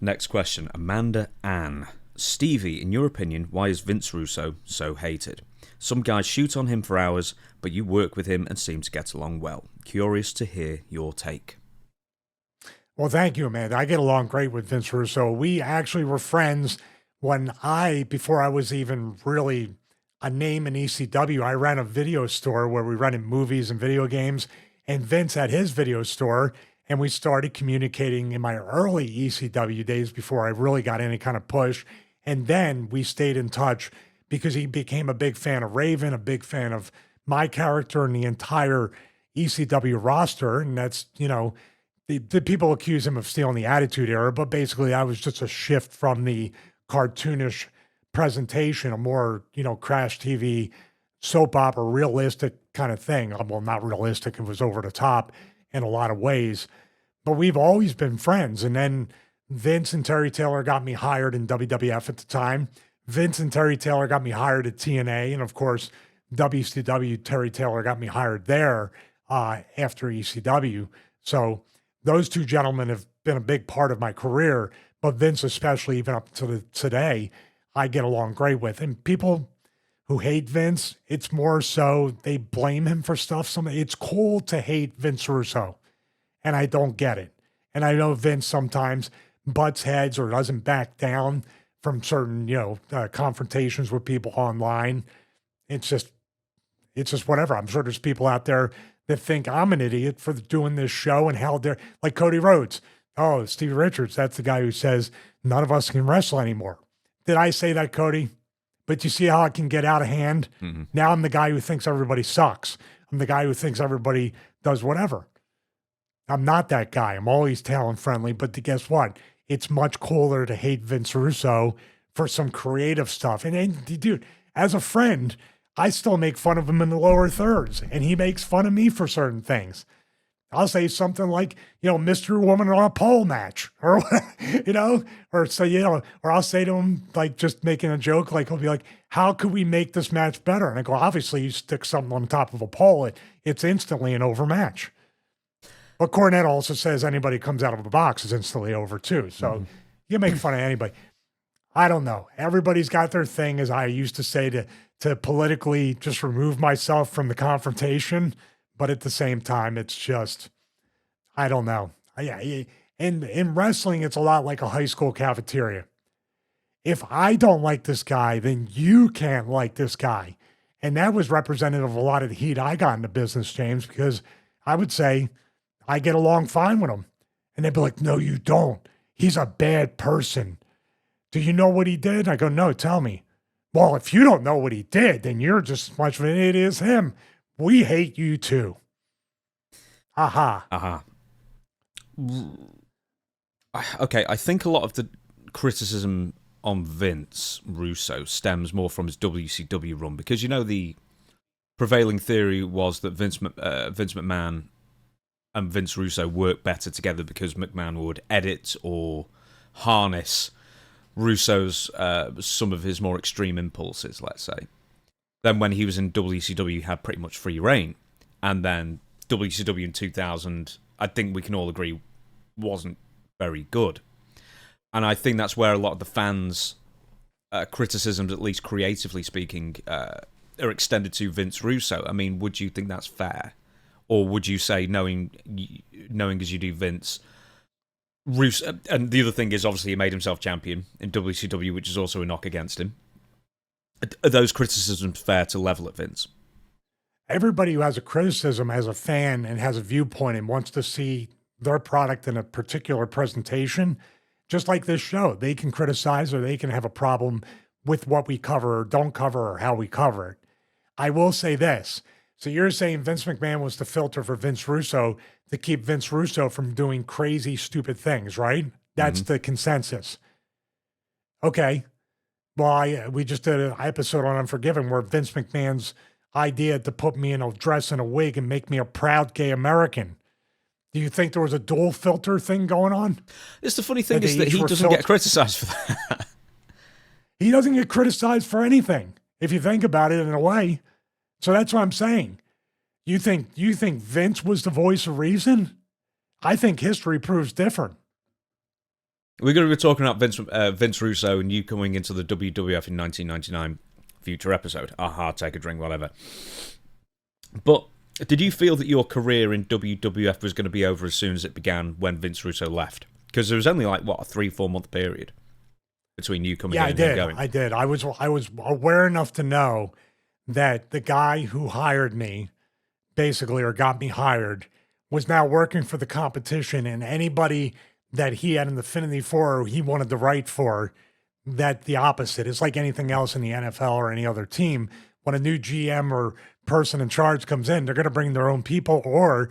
Next question. Amanda Ann. Stevie, in your opinion, why is Vince Russo so hated? Some guys shoot on him for hours, but you work with him and seem to get along well. Curious to hear your take. Well, thank you, man. I get along great with Vince Russo. We actually were friends before I was even really a name in ECW, I ran a video store where we rented movies and video games, and Vince had his video store, and we started communicating in my early ECW days before I really got any kind of push. And then we stayed in touch because he became a big fan of Raven, a big fan of my character and the entire ECW roster. And that's, the people accuse him of stealing the Attitude Era, but basically I was just a shift from the cartoonish presentation, a more, Crash TV soap opera, realistic kind of thing. Well, not realistic. It was over the top in a lot of ways, but we've always been friends. And then Vince and Terry Taylor got me hired in WWF at the time. Vince and Terry Taylor got me hired at TNA. And of course, WCW, Terry Taylor got me hired there after ECW. So those two gentlemen have been a big part of my career, but Vince, especially even up to today, I get along great with. And people who hate Vince, it's more so they blame him for stuff. It's cool to hate Vince Russo, and I don't get it. And I know Vince sometimes butts heads or doesn't back down from certain, confrontations with people online. It's just whatever. I'm sure there's people out there that think I'm an idiot for doing this show and how they're like Cody Rhodes. Oh, Stevie Richards, that's the guy who says none of us can wrestle anymore. Did I say that, Cody? But you see how it can get out of hand? Mm-hmm. Now I'm the guy who thinks everybody sucks. I'm the guy who thinks everybody does whatever. I'm not that guy. I'm always talent friendly, but guess what? It's much cooler to hate Vince Russo for some creative stuff. And dude, as a friend, I still make fun of him in the lower thirds, and he makes fun of me for certain things. I'll say something like, Mr. Woman on a pole match, or, or I'll say to him, like, just making a joke, like, he'll be like, how could we make this match better? And I go, obviously, you stick something on top of a pole, it's instantly an over match. But Cornette also says anybody comes out of a box is instantly over too. So you make fun of anybody. I don't know. Everybody's got their thing, as I used to say, to politically just remove myself from the confrontation. But at the same time, it's just, I don't know. Yeah, in wrestling, it's a lot like a high school cafeteria. If I don't like this guy, then you can't like this guy. And that was representative of a lot of the heat I got in the business, James, because I would say, I get along fine with him. And they'd be like, no, you don't. He's a bad person. Do you know what he did? I go, no, tell me. Well, if you don't know what he did, then you're just as much of an idiot as him. We hate you too. Aha. Aha. Okay, I think a lot of the criticism on Vince Russo stems more from his WCW run, because the prevailing theory was that Vince McMahon and Vince Russo work better together because McMahon would edit or harness Russo's some of his more extreme impulses, let's say. Then when he was in WCW, he had pretty much free reign. And then WCW in 2000, I think we can all agree, wasn't very good. And I think that's where a lot of the fans' criticisms, at least creatively speaking, are extended to Vince Russo. I mean, would you think that's fair? Or would you say, knowing as you do Vince, Russo, and the other thing is, obviously, he made himself champion in WCW, which is also a knock against him. Are those criticisms fair to level at Vince? Everybody who has a criticism as a fan and has a viewpoint and wants to see their product in a particular presentation, just like this show, they can criticize or they can have a problem with what we cover or don't cover or how we cover it. I will say this. So you're saying Vince McMahon was the filter for Vince Russo to keep Vince Russo from doing crazy, stupid things, right? That's the consensus. Okay. Well, we just did an episode on Unforgiven where Vince McMahon's idea to put me in a dress and a wig and make me a proud gay American. Do you think there was a dual filter thing going on? It's the funny thing is that he doesn't get criticized for that. He doesn't get criticized for anything, if you think about it in a way. So that's what I'm saying. You think Vince was the voice of reason? I think history proves different. We're going to be talking about Vince Russo and you coming into the WWF in 1999. future episode. Aha, take a drink, whatever. But did you feel that your career in WWF was going to be over as soon as it began when Vince Russo left? Because there was only like, what, a 3-4 month period between you coming in and him going. I did. I was aware enough to know that the guy who hired me, basically, or got me hired, was now working for the competition, and anybody that he had an affinity for or he wanted to write for, that the opposite. It's like anything else in the NFL or any other team. When a new GM or person in charge comes in, they're going to bring their own people, or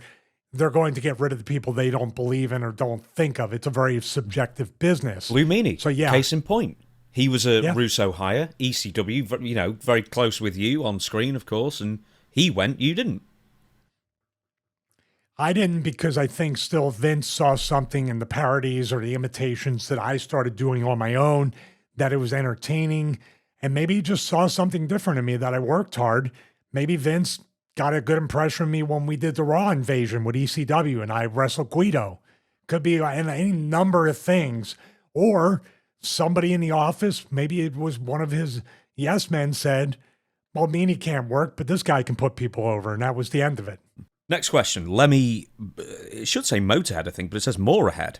they're going to get rid of the people they don't believe in or don't think of. It's a very subjective business. Blue Meanie, so yeah. Case in point. He was a Russo hire, ECW, you know, very close with you on screen, of course, and he went, you didn't. I didn't, because I think still Vince saw something in the parodies or the imitations that I started doing on my own, that it was entertaining, and maybe he just saw something different in me, that I worked hard. Maybe Vince got a good impression of me when we did the Raw invasion with ECW and I wrestled Guido. Could be any number of things. Or somebody in the office, maybe it was one of his yes men, said, well, Meanie can't work, but this guy can put people over. And that was the end of it. Next question. Lemmy, it should say Motorhead, I think, but it says more ahead.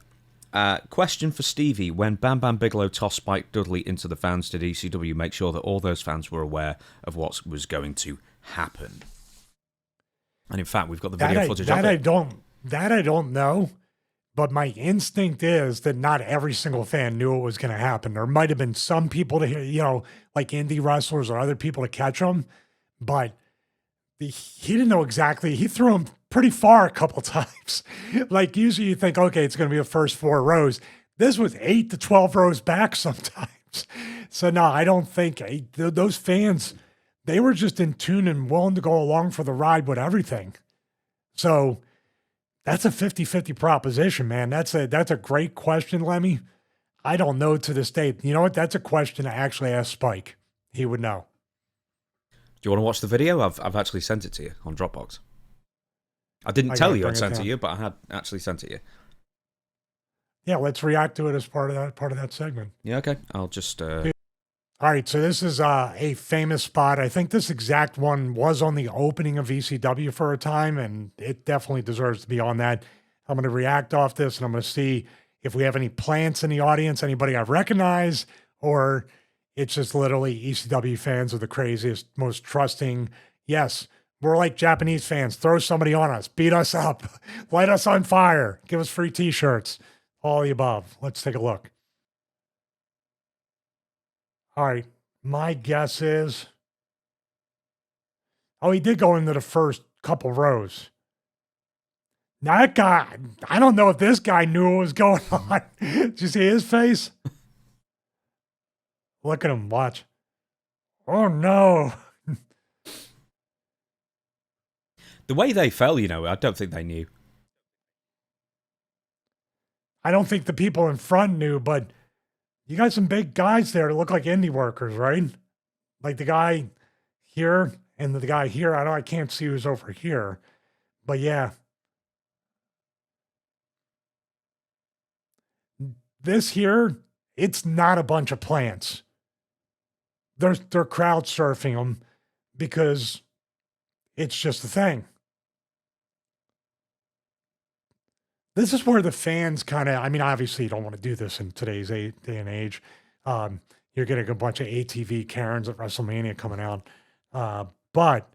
Question for Stevie. When Bam Bam Bigelow tossed Spike Dudley into the fans, did ECW make sure that all those fans were aware of what was going to happen? And in fact, we've got the video footage of it. I don't know. But my instinct is that not every single fan knew it was going to happen. There might have been some people to hear, you know, like indie wrestlers or other people to catch them. But he didn't know exactly. He threw him pretty far a couple times. Like usually you think, okay, it's going to be the first 4 rows. This was 8 to 12 rows back sometimes. So no, I don't think those fans, they were just in tune and willing to go along for the ride with everything. So that's a 50-50 proposition, man. That's a great question, Lemmy. I don't know to this day. You know what? That's a question I actually asked Spike. He would know. Do you want to watch the video? I've actually sent it to you on Dropbox. I didn't tell you I'd sent it to you, but I had actually sent it to you. Yeah, let's react to it as part of that segment. Yeah, okay. I'll just... All right, so this is a famous spot. I think this exact one was on the opening of ECW for a time, and it definitely deserves to be on that. I'm going to react off this, and I'm going to see if we have any plants in the audience, anybody I recognize, or it's just literally ECW fans are the craziest, most trusting. Yes, we're like Japanese fans. Throw somebody on us, beat us up, light us on fire, give us free T-shirts, all the above. Let's take a look. All right, my guess is, he did go into the first couple rows. Now that guy, I don't know if this guy knew what was going on. Did you see his face? Look at him, watch. Oh no. The way they fell, you know, I don't think they knew. I don't think the people in front knew, but you got some big guys there that look like indie workers, right? Like the guy here and the guy here. I can't see who's over here, but yeah. This here, it's not a bunch of plants. They're crowd surfing them because it's just a thing. This is where the fans kind of, I mean, obviously you don't want to do this in today's day and age. You're getting a bunch of ATV Karens at WrestleMania coming out. But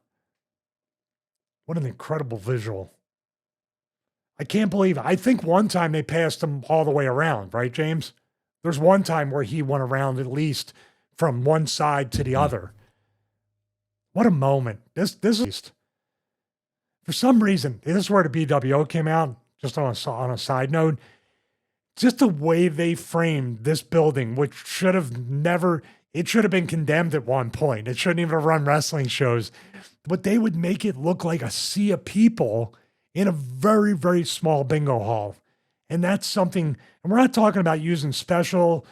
what an incredible visual. I can't believe it. I think one time they passed him all the way around, right, James? There's one time where he went around at least from one side to the other. What a moment. This is, for some reason, this is where the BWO came out. Just on a side note, just the way they framed this building, which should have been condemned at one point. It shouldn't even have run wrestling shows. But they would make it look like a sea of people in a very, very small bingo hall. And that's something, and we're not talking about using special,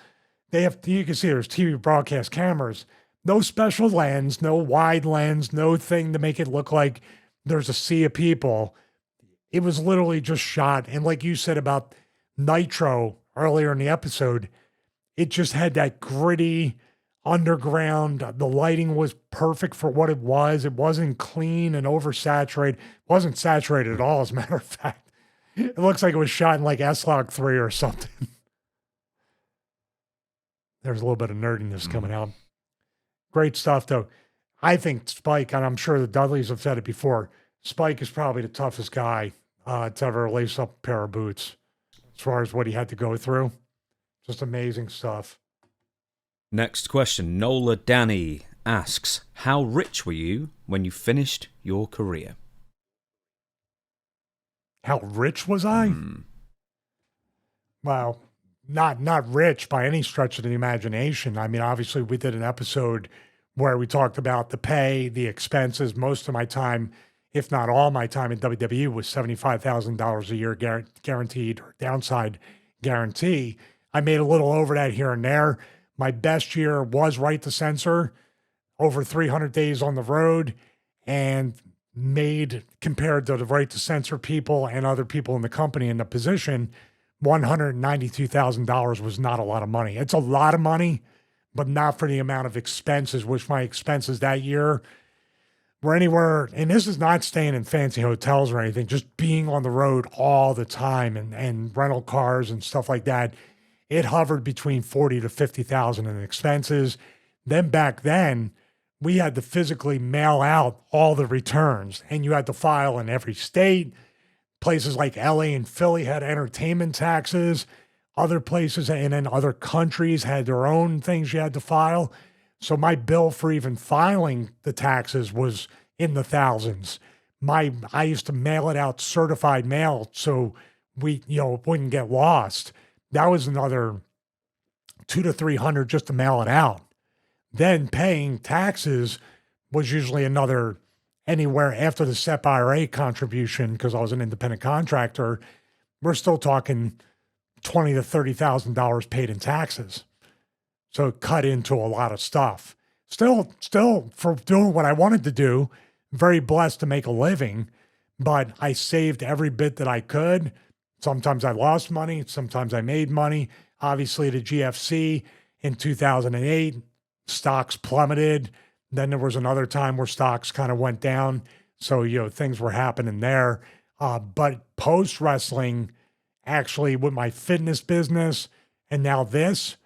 you can see there's TV broadcast cameras. No special lens, no wide lens, no thing to make it look like there's a sea of people. It was literally just shot. And like you said about Nitro earlier in the episode, it just had that gritty, underground. The lighting was perfect for what it was. It wasn't clean and oversaturated. It wasn't saturated at all, as a matter of fact. It looks like it was shot in like S-Log 3 or something. There's a little bit of nerdiness coming out. Great stuff, though. I think Spike, and I'm sure the Dudleys have said it before, Spike is probably the toughest guy to ever lace up a pair of boots as far as what he had to go through. Just amazing stuff. Next question. Nola Danny asks, how rich were you when you finished your career? How rich was I? Well, not rich by any stretch of the imagination. I mean, obviously, we did an episode where we talked about the pay, the expenses. Most of my time, if not all my time in WWE, was $75,000 a year guaranteed, or downside guarantee. I made a little over that here and there. My best year was Right to Censor, over 300 days on the road, and made, compared to the Right to Censor people and other people in the company in the position, $192,000 was not a lot of money. It's a lot of money, but not for the amount of expenses, which my expenses that year were anywhere, and this is not staying in fancy hotels or anything, just being on the road all the time and rental cars and stuff like that. It hovered between 40 to 50,000 in expenses. Then back then, we had to physically mail out all the returns, and you had to file in every state. Places like LA and Philly had entertainment taxes. Other places and in other countries had their own things you had to file. So my bill for even filing the taxes was in the thousands. I used to mail it out certified mail so it wouldn't get lost. That was another $200 to $300 just to mail it out. Then paying taxes was usually another anywhere after the SEP IRA contribution, because I was an independent contractor. We're still talking $20,000 to $30,000 paid in taxes. So it cut into a lot of stuff. Still for doing what I wanted to do, very blessed to make a living, but I saved every bit that I could. Sometimes I lost money, sometimes I made money. Obviously, the GFC in 2008, stocks plummeted. Then there was another time where stocks kind of went down. So, things were happening there. But post-wrestling, actually, with my fitness business and now this,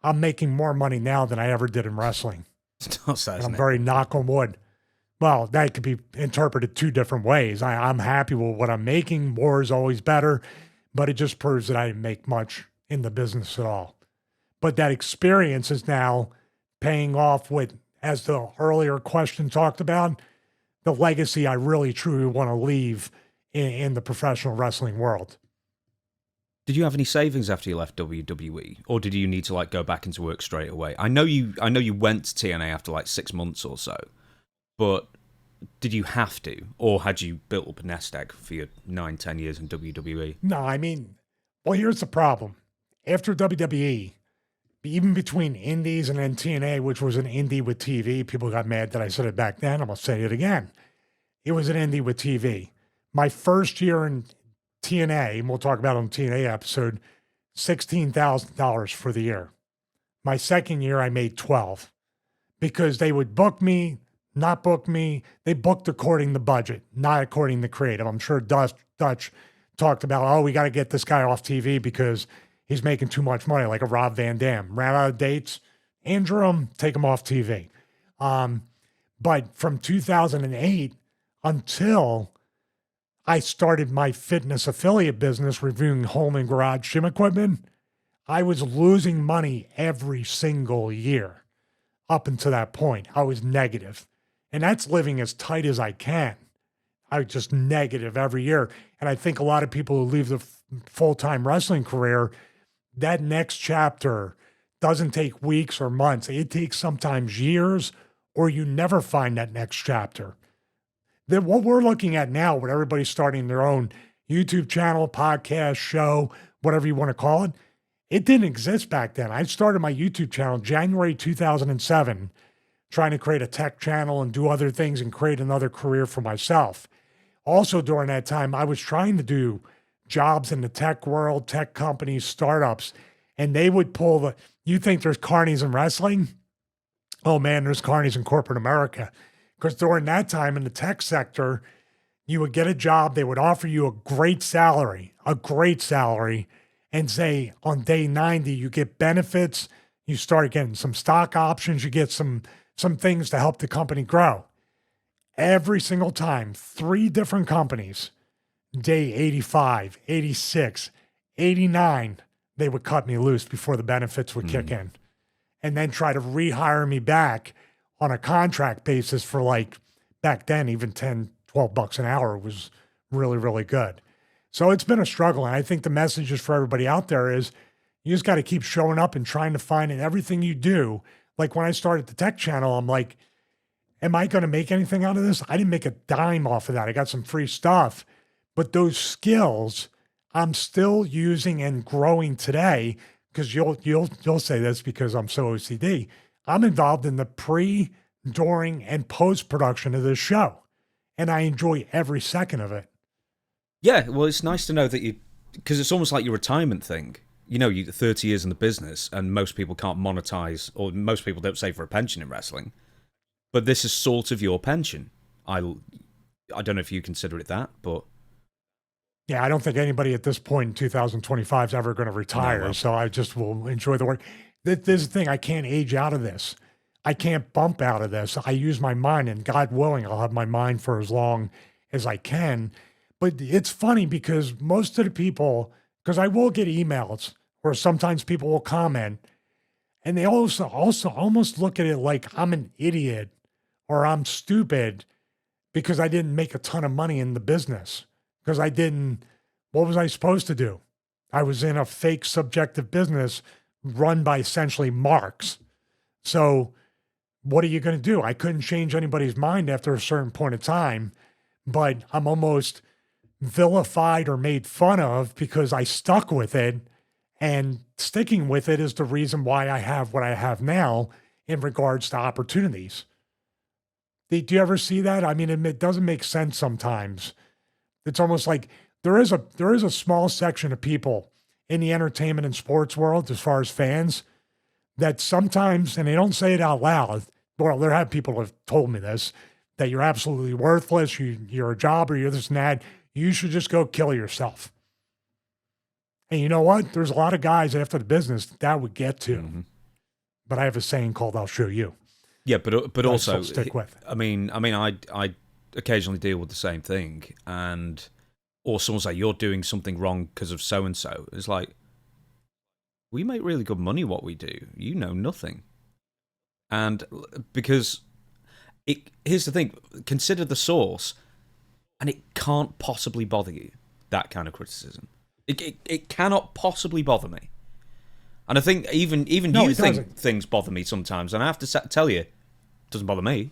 I'm making more money now than I ever did in wrestling. I'm very knock on wood. Well, that could be interpreted two different ways. I'm happy with what I'm making. More is always better, but it just proves that I didn't make much in the business at all. But that experience is now paying off with, as the earlier question talked about, the legacy I really truly want to leave in the professional wrestling world. Did you have any savings after you left WWE, or did you need to go back into work straight away? I know you went to TNA after 6 months or so, but did you have to, or had you built up a nest egg for your 9-10 years in WWE? No, well, here's the problem. After WWE, even between indies and then TNA, which was an indie with TV, people got mad that I said it back then. I'm going to say it again. It was an indie with TV. My first year in TNA, and we'll talk about it on the TNA episode, $16,000 for the year. My second year, I made 12 because they would book me, not book me. They booked according to budget, not according to creative. I'm sure Dutch talked about, we got to get this guy off TV because he's making too much money, like a Rob Van Dam. Ran out of dates, injure him, take him off TV. But from 2008 until I started my fitness affiliate business reviewing home and garage gym equipment, I was losing money every single year up until that point. I was negative. And that's living as tight as I can. I was just negative every year. And I think a lot of people who leave the full-time wrestling career, that next chapter doesn't take weeks or months. It takes sometimes years, or you never find that next chapter. What we're looking at now, with everybody starting their own YouTube channel, podcast, show, whatever you want to call it, it didn't exist back then. I started my YouTube channel January 2007, trying to create a tech channel and do other things and create another career for myself. Also during that time, I was trying to do jobs in the tech world, tech companies, startups, and they would pull you think there's carnies in wrestling? Oh man, there's carnies in corporate America. Because during that time in the tech sector, you would get a job, they would offer you a great salary, and say on day 90, you get benefits, you start getting some stock options, you get some things to help the company grow. Every single time, 3 different companies, day 85, 86, 89, they would cut me loose before the benefits would kick in, and then try to rehire me back on a contract basis for like back then, even 10, 12 bucks an hour was really, really good. So it's been a struggle. And I think the message is for everybody out there is you just got to keep showing up and trying to find in everything you do. Like when I started the tech channel, I'm like, am I going to make anything out of this? I didn't make a dime off of that. I got some free stuff, but those skills I'm still using and growing today, because you'll say this because I'm so OCD. I'm involved in the pre, during, and post production of this show, and I enjoy every second of it. Yeah, well, it's nice to know that because it's almost like your retirement thing. You know, you're 30 years in the business, and most people can't monetize, or most people don't save for a pension in wrestling. But this is sort of your pension. I don't know if you consider it that, but yeah, I don't think anybody at this point in 2025 is ever going to retire. No. So I just will enjoy the work. This is the thing. I can't age out of this. I can't bump out of this. I use my mind, and God willing, I'll have my mind for as long as I can. But it's funny because most of the people, because I will get emails where sometimes people will comment, and they also almost look at it like I'm an idiot or I'm stupid because I didn't make a ton of money in the business. Because I didn't, what was I supposed to do? I was in a fake subjective business run by essentially marks. So what are you going to do? I couldn't change anybody's mind after a certain point of time, but I'm almost vilified or made fun of because I stuck with it. And sticking with it is the reason why I have what I have now in regards to opportunities. Do you ever see that? I mean, it doesn't make sense sometimes. It's almost like there is a small section of people in the entertainment and sports world, as far as fans, that sometimes, and they don't say it out loud, well, there have people who have told me this, that you're absolutely worthless, you're a jobber, you're this and that, you should just go kill yourself. And you know what? There's a lot of guys after the business that would get to. Mm-hmm. But I have a saying called "I'll show you." Yeah, but also stick with. I mean, I occasionally deal with the same thing, or someone say you're doing something wrong because of so and so. It's like, we make really good money what we do. You know nothing, and because here's the thing: consider the source, and it can't possibly bother you. That kind of criticism, it cannot possibly bother me. And I think even you think things bother me sometimes, and I have to tell you, it doesn't bother me.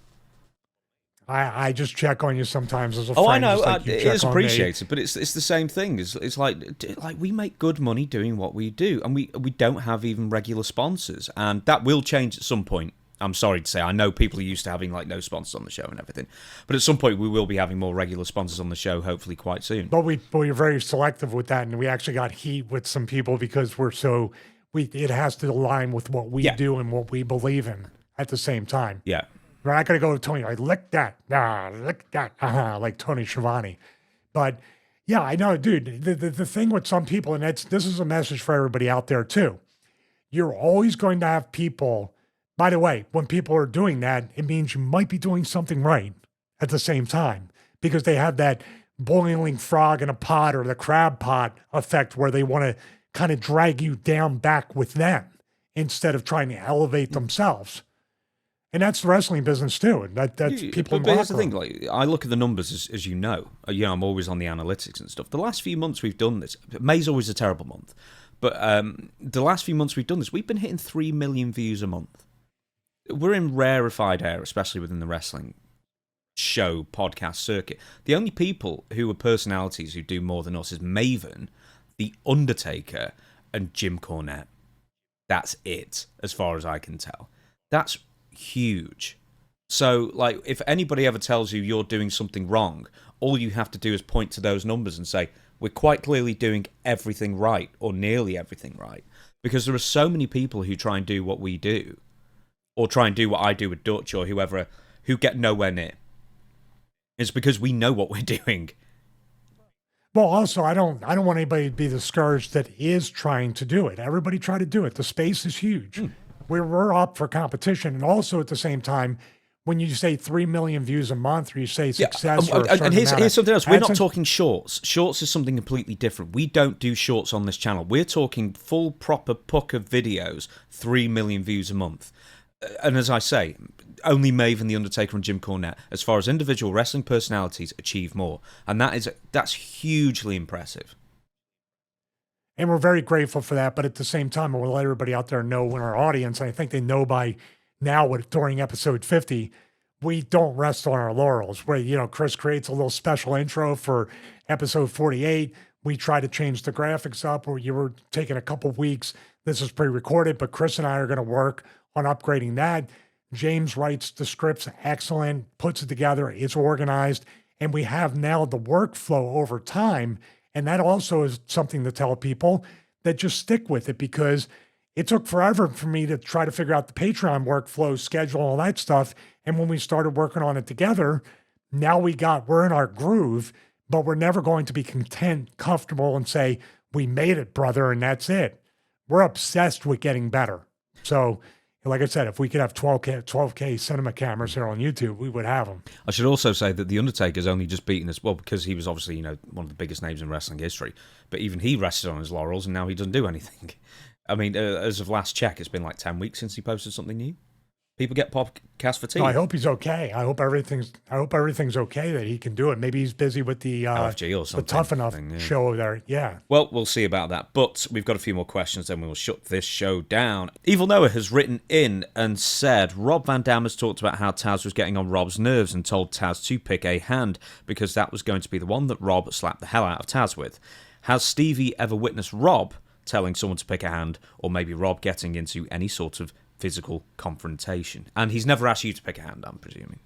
I just check on you sometimes as a friend. Oh, I know. Like it is appreciated, but it's the same thing. It's like we make good money doing what we do, and we don't have even regular sponsors, and that will change at some point. I'm sorry to say, I know people are used to having like no sponsors on the show and everything, but at some point we will be having more regular sponsors on the show, hopefully quite soon. But we're very selective with that, and we actually got heat with some people because it has to align with what we do and what we believe in at the same time. Yeah. We're not going to go to Tony, like, lick that, like Tony Schiavone. But yeah, I know, dude, the thing with some people, and this is a message for everybody out there too. You're always going to have people, by the way, when people are doing that, it means you might be doing something right at the same time, because they have that boiling frog in a pot or the crab pot effect where they want to kind of drag you down back with them instead of trying to elevate themselves. And that's the wrestling business too. And that's people. But here's the thing: like, I look at the numbers, as you know. I'm always on the analytics and stuff. The last few months we've done this. May's always a terrible month, but the last few months we've done this, we've been hitting 3 million views a month. We're in rarefied air, especially within the wrestling show podcast circuit. The only people who are personalities who do more than us is Maven, The Undertaker, and Jim Cornette. That's it, as far as I can tell. That's huge. So, like, if anybody ever tells you you're doing something wrong, all you have to do is point to those numbers and say, we're quite clearly doing everything right, or nearly everything right. Because there are so many people who try and do what we do, or try and do what I do with Dutch or whoever, who get nowhere near. It's because we know what we're doing. Well, also, I don't want anybody to be discouraged that is trying to do it. Everybody try to do it. The space is huge. We're up for competition. And also at the same time, when you say 3 million views a month or you say success or and here's something else. We're not talking shorts. Shorts is something completely different. We don't do shorts on this channel. We're talking full proper pucker videos, 3 million views a month. And as I say, only Maeve and The Undertaker and Jim Cornette, as far as individual wrestling personalities, achieve more. And that's hugely impressive. And we're very grateful for that. But at the same time, we'll let everybody out there know in our audience, and I think they know by now during episode 50, we don't rest on our laurels. Where, Chris creates a little special intro for episode 48. We try to change the graphics up, or you were taking a couple weeks. This is pre-recorded, but Chris and I are going to work on upgrading that. James writes the scripts excellent, puts it together, it's organized, and we have now the workflow over time. And that also is something to tell people that just stick with it, because it took forever for me to try to figure out the Patreon workflow, schedule, all that stuff. And when we started working on it together, now we're in our groove, but we're never going to be content, comfortable, and say, we made it, brother, and that's it. We're obsessed with getting better. So, like I said, if we could have 12K cinema cameras here on YouTube, we would have them. I should also say that The Undertaker's only just beaten us, well, because he was obviously, one of the biggest names in wrestling history. But even he rested on his laurels, and now he doesn't do anything. I mean, as of last check, it's been like 10 weeks since he posted something new. People get podcast fatigue. No, I hope he's okay. I hope everything's okay that he can do it. Maybe he's busy with the LFG or something. The Tough Enough show there. Yeah. Well, we'll see about that. But we've got a few more questions, then we'll shut this show down. Evil Noah has written in and said, Rob Van Dam has talked about how Taz was getting on Rob's nerves and told Taz to pick a hand because that was going to be the one that Rob slapped the hell out of Taz with. Has Stevie ever witnessed Rob telling someone to pick a hand, or maybe Rob getting into any sort of physical confrontation? And he's never asked you to pick a hand, I'm presuming.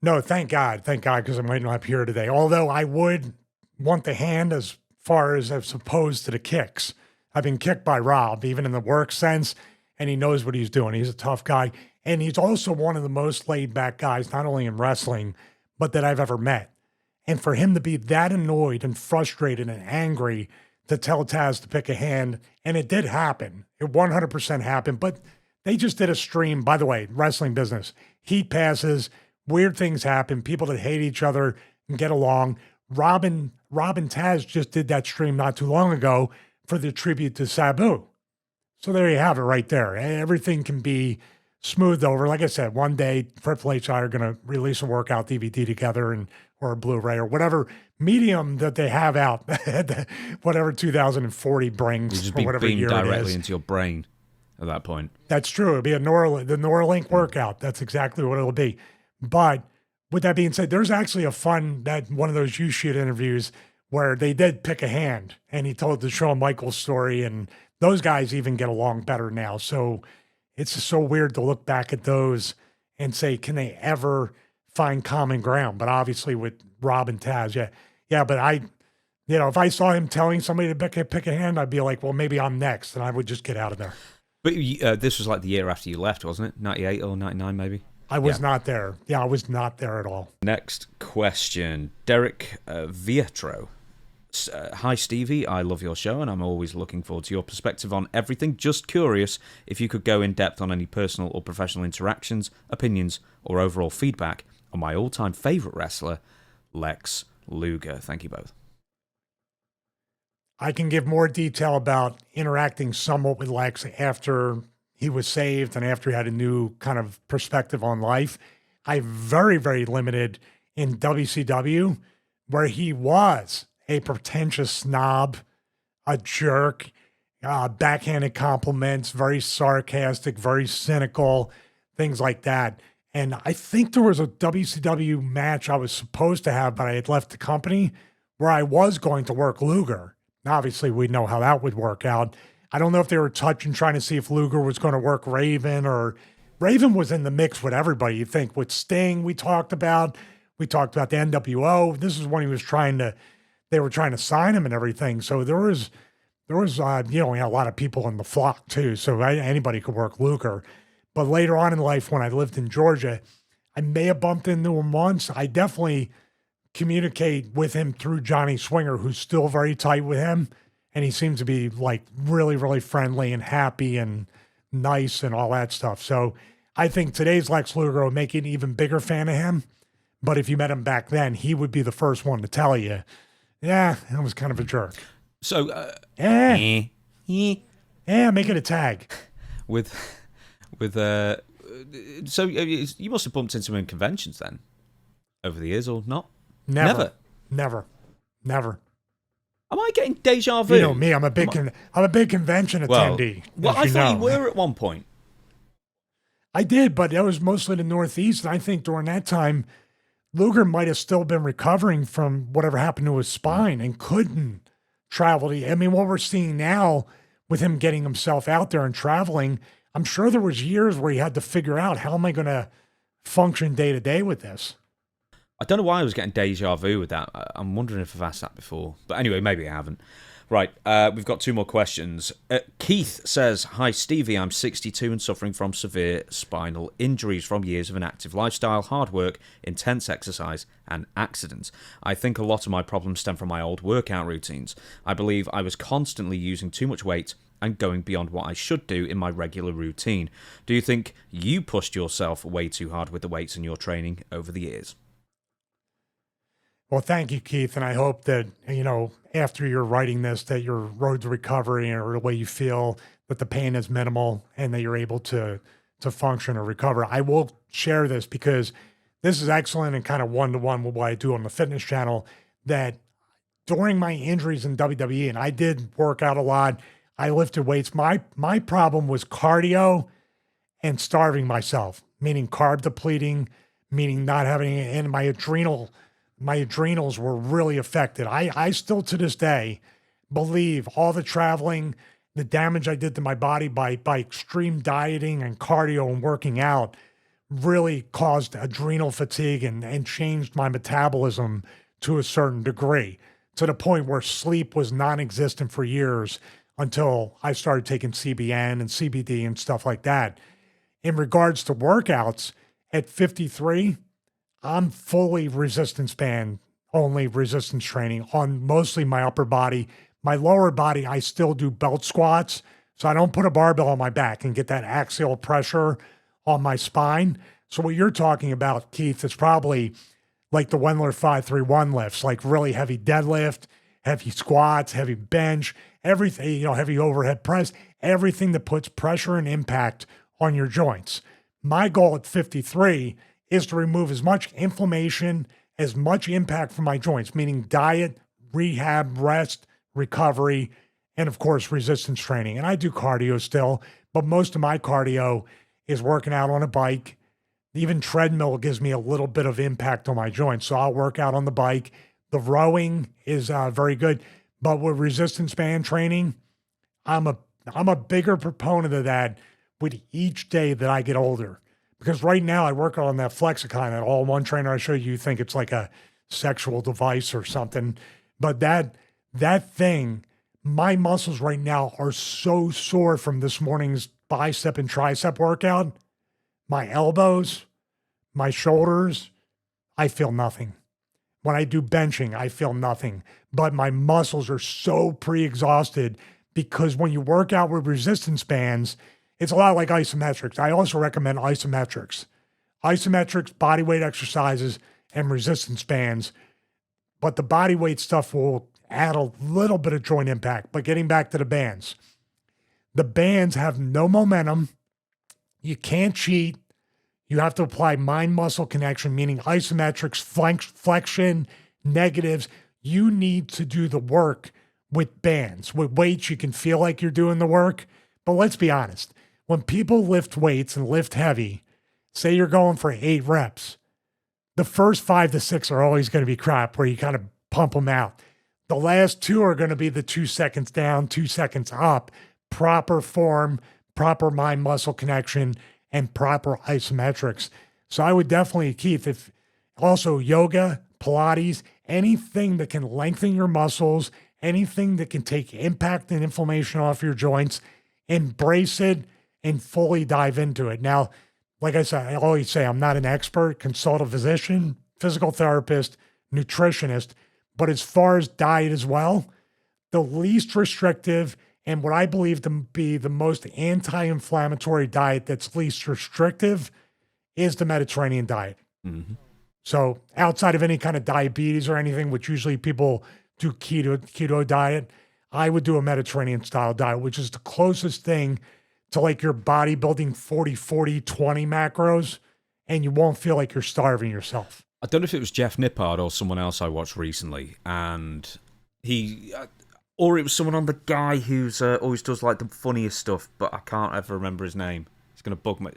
No, thank God, because I might not be here today. Although I would want the hand as far as opposed to the kicks. I've been kicked by Rob, even in the work sense, and he knows what he's doing. He's a tough guy, and he's also one of the most laid-back guys, not only in wrestling, but that I've ever met. And for him to be that annoyed and frustrated and angry to tell Taz to pick a hand, and it did happen. It 100% happened, but they just did a stream. By the way, wrestling business, heat passes, weird things happen, people that hate each other and get along. Rob and Taz just did that stream not too long ago for the tribute to Sabu. So there you have it right there. Everything can be smoothed over. Like I said, one day Triple H and I are going to release a workout DVD together or a Blu-ray or whatever medium that they have out, whatever 2040 brings. You just or be whatever beamed year directly it is. into your brain at that point. That's true. It'll be the Neuralink workout. That's exactly what it'll be. But with that being said, there's actually one of those You Shoot interviews where they did pick a hand, and he told the Shawn Michaels story, and those guys even get along better now. So it's just so weird to look back at those and say, can they ever find common ground? But obviously with Rob and Taz, yeah. But if I saw him telling somebody to pick a hand, I'd be like, well, maybe I'm next, and I would just get out of there. But this was like the year after you left, wasn't it? 98 or 99 maybe? I was not there. Yeah, I was not there at all. Next question. Derek Vietro. Hi, Stevie. I love your show, and I'm always looking forward to your perspective on everything. Just curious if you could go in depth on any personal or professional interactions, opinions, or overall feedback on my all-time favorite wrestler, Lex Luger. Thank you both. I can give more detail about interacting somewhat with Lex after he was saved and after he had a new kind of perspective on life. I'm very, very limited in WCW, where he was a pretentious snob, a jerk, backhanded compliments, very sarcastic, very cynical, things like that. And I think there was a WCW match I was supposed to have, but I had left the company, where I was going to work Luger. Obviously, we know how that would work out. I don't know if they were trying to see if Luger was going to work Raven, or Raven was in the mix with everybody. You think with Sting, we talked about the NWO. This is when they were trying to sign him and everything. So there was a lot of people in the flock too. So anybody could work Luger. But later on in life, when I lived in Georgia, I may have bumped into him once. I definitely communicate with him through Johnny Swinger, who's still very tight with him. And he seems to be like really, really friendly and happy and nice and all that stuff. So I think today's Lex Luger will make you an even bigger fan of him. But if you met him back then, he would be the first one to tell you, yeah, that was kind of a jerk. So, make it a tag. So you must have bumped into him in conventions then, over the years, or not? Never. Am I getting deja vu? You know me, I'm a big convention attendee. Well, I thought you were at one point. I did, but that was mostly the Northeast, and I think during that time, Luger might have still been recovering from whatever happened to his spine and couldn't travel. I mean, what we're seeing now with him getting himself out there and traveling, I'm sure there was years where he had to figure out, how am I going to function day to day with this? I don't know why I was getting deja vu with that. I'm wondering if I've asked that before. But anyway, maybe I haven't. Right, we've got 2 more questions. Keith says, "Hi Stevie, I'm 62 and suffering from severe spinal injuries from years of an active lifestyle, hard work, intense exercise, and accidents. I think a lot of my problems stem from my old workout routines. I believe I was constantly using too much weight and going beyond what I should do in my regular routine. Do you think you pushed yourself way too hard with the weights in your training over the years?" Well, thank you, Keith. And I hope that, after you're writing this, that your road to recovery or the way you feel that the pain is minimal and that you're able to function or recover. I will share this because this is excellent and kind of one-to-one with what I do on the fitness channel, that during my injuries in WWE, and I did work out a lot, I lifted weights. My problem was cardio and starving myself, meaning carb depleting, meaning not having, and my adrenals were really affected. I still to this day believe all the traveling, the damage I did to my body by extreme dieting and cardio and working out really caused adrenal fatigue and changed my metabolism to a certain degree, to the point where sleep was non-existent for years until I started taking CBN and CBD and stuff like that. In regards to workouts, at 53, I'm fully resistance band, only resistance training on mostly my upper body. My lower body, I still do belt squats. So I don't put a barbell on my back and get that axial pressure on my spine. So what you're talking about, Keith, is probably like the Wendler 531 lifts, like really heavy deadlift, heavy squats, heavy bench, everything, heavy overhead press, everything that puts pressure and impact on your joints. My goal at 53 is to remove as much inflammation, as much impact from my joints, meaning diet, rehab, rest, recovery, and of course, resistance training. And I do cardio still, but most of my cardio is working out on a bike. Even treadmill gives me a little bit of impact on my joints. So I'll work out on the bike. The rowing is very good, but with resistance band training, I'm a bigger proponent of that with each day that I get older. Because right now I work on that Flexicon, that all-in-one trainer I showed you. You think it's like a sexual device or something. But that thing, my muscles right now are so sore from this morning's bicep and tricep workout. My elbows, my shoulders, I feel nothing. When I do benching, I feel nothing. But my muscles are so pre-exhausted because when you work out with resistance bands, it's a lot like isometrics. I also recommend isometrics. Isometrics, body weight exercises, and resistance bands. But the body weight stuff will add a little bit of joint impact. But getting back to the bands have no momentum. You can't cheat. You have to apply mind-muscle connection, meaning isometrics, flexion, negatives. You need to do the work with bands. With weights, you can feel like you're doing the work. But let's be honest. When people lift weights and lift heavy, say you're going for 8 reps, the first 5 to 6 are always going to be crap where you kind of pump them out. The last 2 are going to be the 2 seconds down, 2 seconds up, proper form, proper mind-muscle connection, and proper isometrics. So I would definitely, Keith, if also yoga, Pilates, anything that can lengthen your muscles, anything that can take impact and inflammation off your joints, embrace it and fully dive into it. Now, like I said, I always say I'm not an expert, consult a physician, physical therapist, nutritionist, but as far as diet as well, the least restrictive and what I believe to be the most anti-inflammatory diet that's least restrictive is the Mediterranean diet. Mm-hmm. So outside of any kind of diabetes or anything, which usually people do keto diet, I would do a Mediterranean style diet, which is the closest thing to like your bodybuilding 40-40-20 macros, and you won't feel like you're starving yourself. I don't know if it was Jeff Nippard or someone else I watched recently, and or it was someone on the guy who's always does like the funniest stuff, but I can't ever remember his name. It's going to bug me.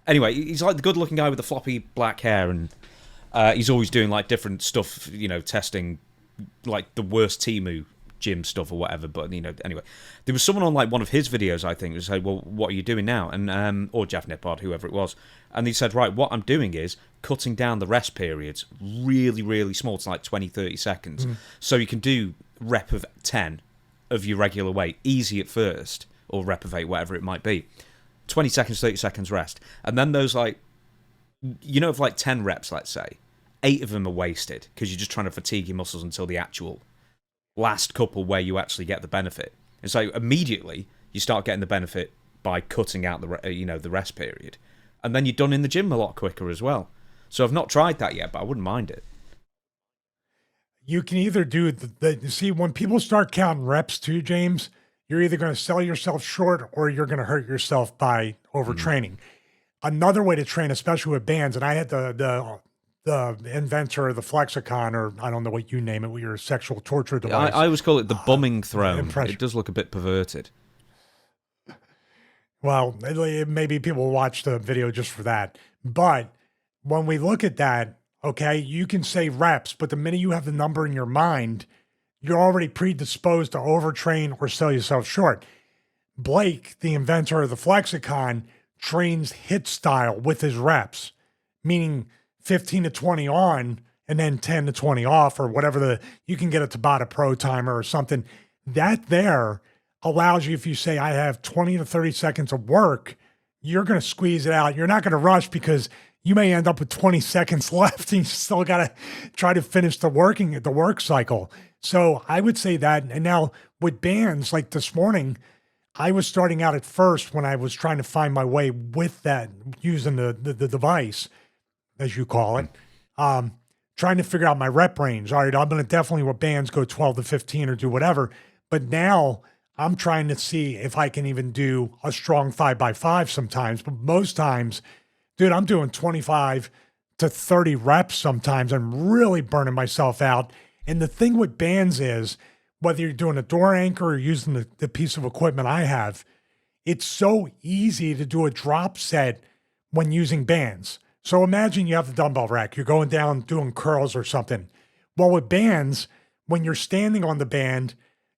Anyway, he's like the good-looking guy with the floppy black hair, and he's always doing like different stuff, testing like the worst Temu gym stuff or whatever. But anyway, there was someone on like one of his videos, I think, who said, "Well, what are you doing now?" And or Jeff Nippard, whoever it was, and he said, "Right, what I'm doing is cutting down the rest periods really, really small to like 20-30 seconds, so you can do rep of 10 of your regular weight, easy at first, or rep of 8, whatever it might be, 20 seconds, 30 seconds rest, and then those like, if like 10 reps, let's say, 8 of them are wasted because you're just trying to fatigue your muscles until the actual last couple where you actually get the benefit. And so immediately you start getting the benefit by cutting out the rest period, and then you're done in the gym a lot quicker as well. So I've not tried that yet, but I wouldn't mind it. You can either do see, when people start counting reps too, James, you're either going to sell yourself short or you're going to hurt yourself by overtraining. Another way to train, especially with bands, and I had the inventor of the Flexicon, or I don't know what you name it, with your sexual torture device. I always call it the bumming throne. Impression. It does look a bit perverted. Well, maybe people will watch the video just for that. But when we look at that, okay, you can say reps, but the minute you have the number in your mind, you're already predisposed to overtrain or sell yourself short. Blake, the inventor of the Flexicon, trains hit style with his reps, meaning 15 to 20 on and then 10 to 20 off, or whatever you can get a Tabata Pro timer or something. That there allows you, if you say, I have 20 to 30 seconds of work, you're going to squeeze it out. You're not going to rush because you may end up with 20 seconds left and you still got to try to finish the work cycle. So I would say that. And now with bands, like this morning, I was starting out at first when I was trying to find my way with that, using the device, as you call it, trying to figure out my rep range. All right, I'm going to definitely, with bands, go 12 to 15 or do whatever. But now I'm trying to see if I can even do a strong 5x5 sometimes. But most times, dude, I'm doing 25 to 30 reps sometimes. I'm really burning myself out. And the thing with bands is, whether you're doing a door anchor or using the piece of equipment I have, it's so easy to do a drop set when using bands. So imagine you have the dumbbell rack. You're going down doing curls or something. Well, with bands, when you're standing on the band,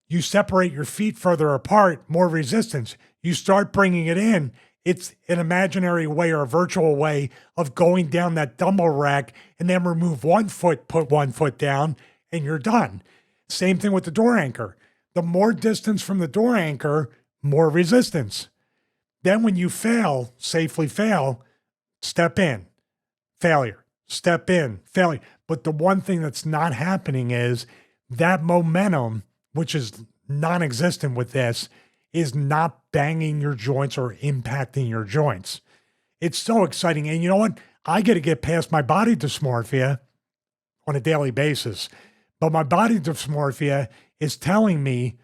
you separate your feet further apart, more resistance. You start bringing it in. It's an imaginary way or a virtual way of going down that dumbbell rack, and then remove one foot, put one foot down, and you're done. Same thing with the door anchor. The more distance from the door anchor, more resistance. Then when you fail, safely fail, step in, failure, step in, failure. But the one thing that's not happening is that momentum, which is non-existent with this, is not banging your joints or impacting your joints. It's so exciting. And you know what? I got to get past my body dysmorphia on a daily basis. But my body dysmorphia is telling me,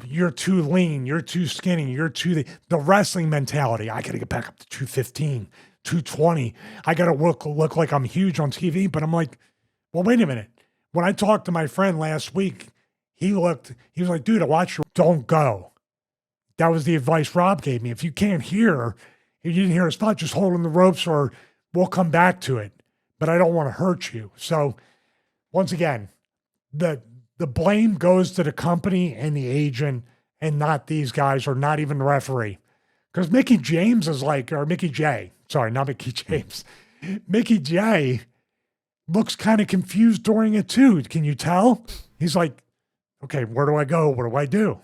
you're too lean, you're too skinny, you're too... The wrestling mentality, I got to get back up to 215, 220. I got to look like I'm huge on TV. But I'm like, well, wait a minute. When I talked to my friend last week, he was like, dude, I watch you. Don't go. That was the advice Rob gave me. If you can't hear, if you didn't hear a spot, just hold in the ropes or we'll come back to it. But I don't want to hurt you. So once again, the blame goes to the company and the agent and not these guys, or not even the referee. Because Mickey James is like, or Mickey J, sorry, not Mickey James. Mickey J looks kind of confused during it too. Can you tell? He's like, okay, where do I go? What do I do?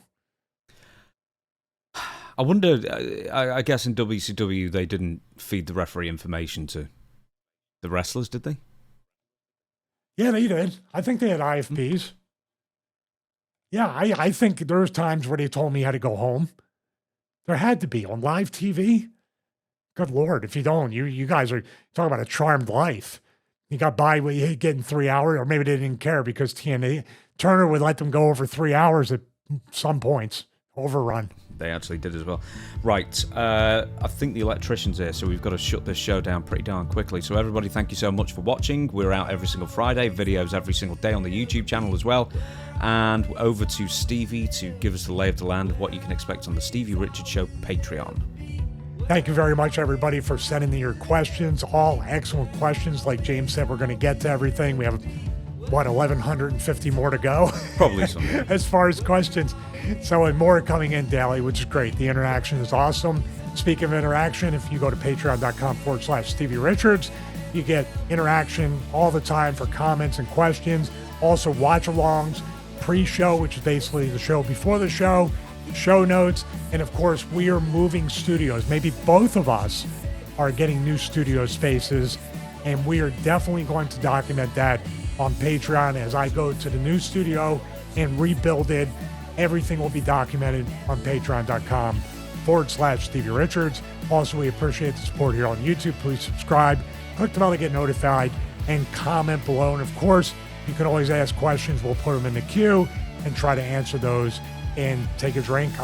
I wonder, I guess in WCW they didn't feed the referee information to the wrestlers, did they? Yeah, they did. I think they had IFPs. Yeah, I think there was times where they told me how to go home. There had to be on live TV. Good Lord, if you don't, you guys are talking about a charmed life. You got by with getting 3 hours, or maybe they didn't care because TNA Turner would let them go over 3 hours at some points. Overrun. They actually did as well. Right, I think the electrician's here, so we've got to shut this show down pretty darn quickly. So everybody, thank you so much for watching. We're out every single Friday, videos every single day on the YouTube channel as well. And over to Stevie to give us the lay of the land of what you can expect on the Stevie Richards Show Patreon. Thank you very much, everybody, for sending in your questions. All excellent questions. Like James said, we're going to get to everything. We have, 1,150 more to go? Probably something. As far as questions. So, and more coming in daily, which is great. The interaction is awesome. Speaking of interaction, if you go to patreon.com/Stevie Richards, you get interaction all the time for comments and questions. Also, watch-alongs, pre-show, which is basically the show before the show, show notes, and of course, we are moving studios. Maybe both of us are getting new studio spaces, and we are definitely going to document that on Patreon as I go to the new studio and rebuild it. Everything will be documented on patreon.com/Stevie Richards. Also, we appreciate the support here on YouTube. Please subscribe, click the bell to get notified, and comment below. And of course, you can always ask questions. We'll put them in the queue and try to answer those and take a drink,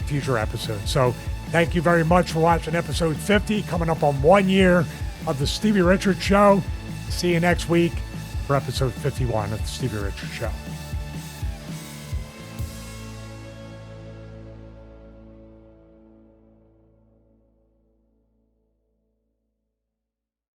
future episodes. So thank you very much for watching episode 50, coming up on 1 year of the Stevie Richards Show. See you next week for episode 51 of the Stevie Richards Show.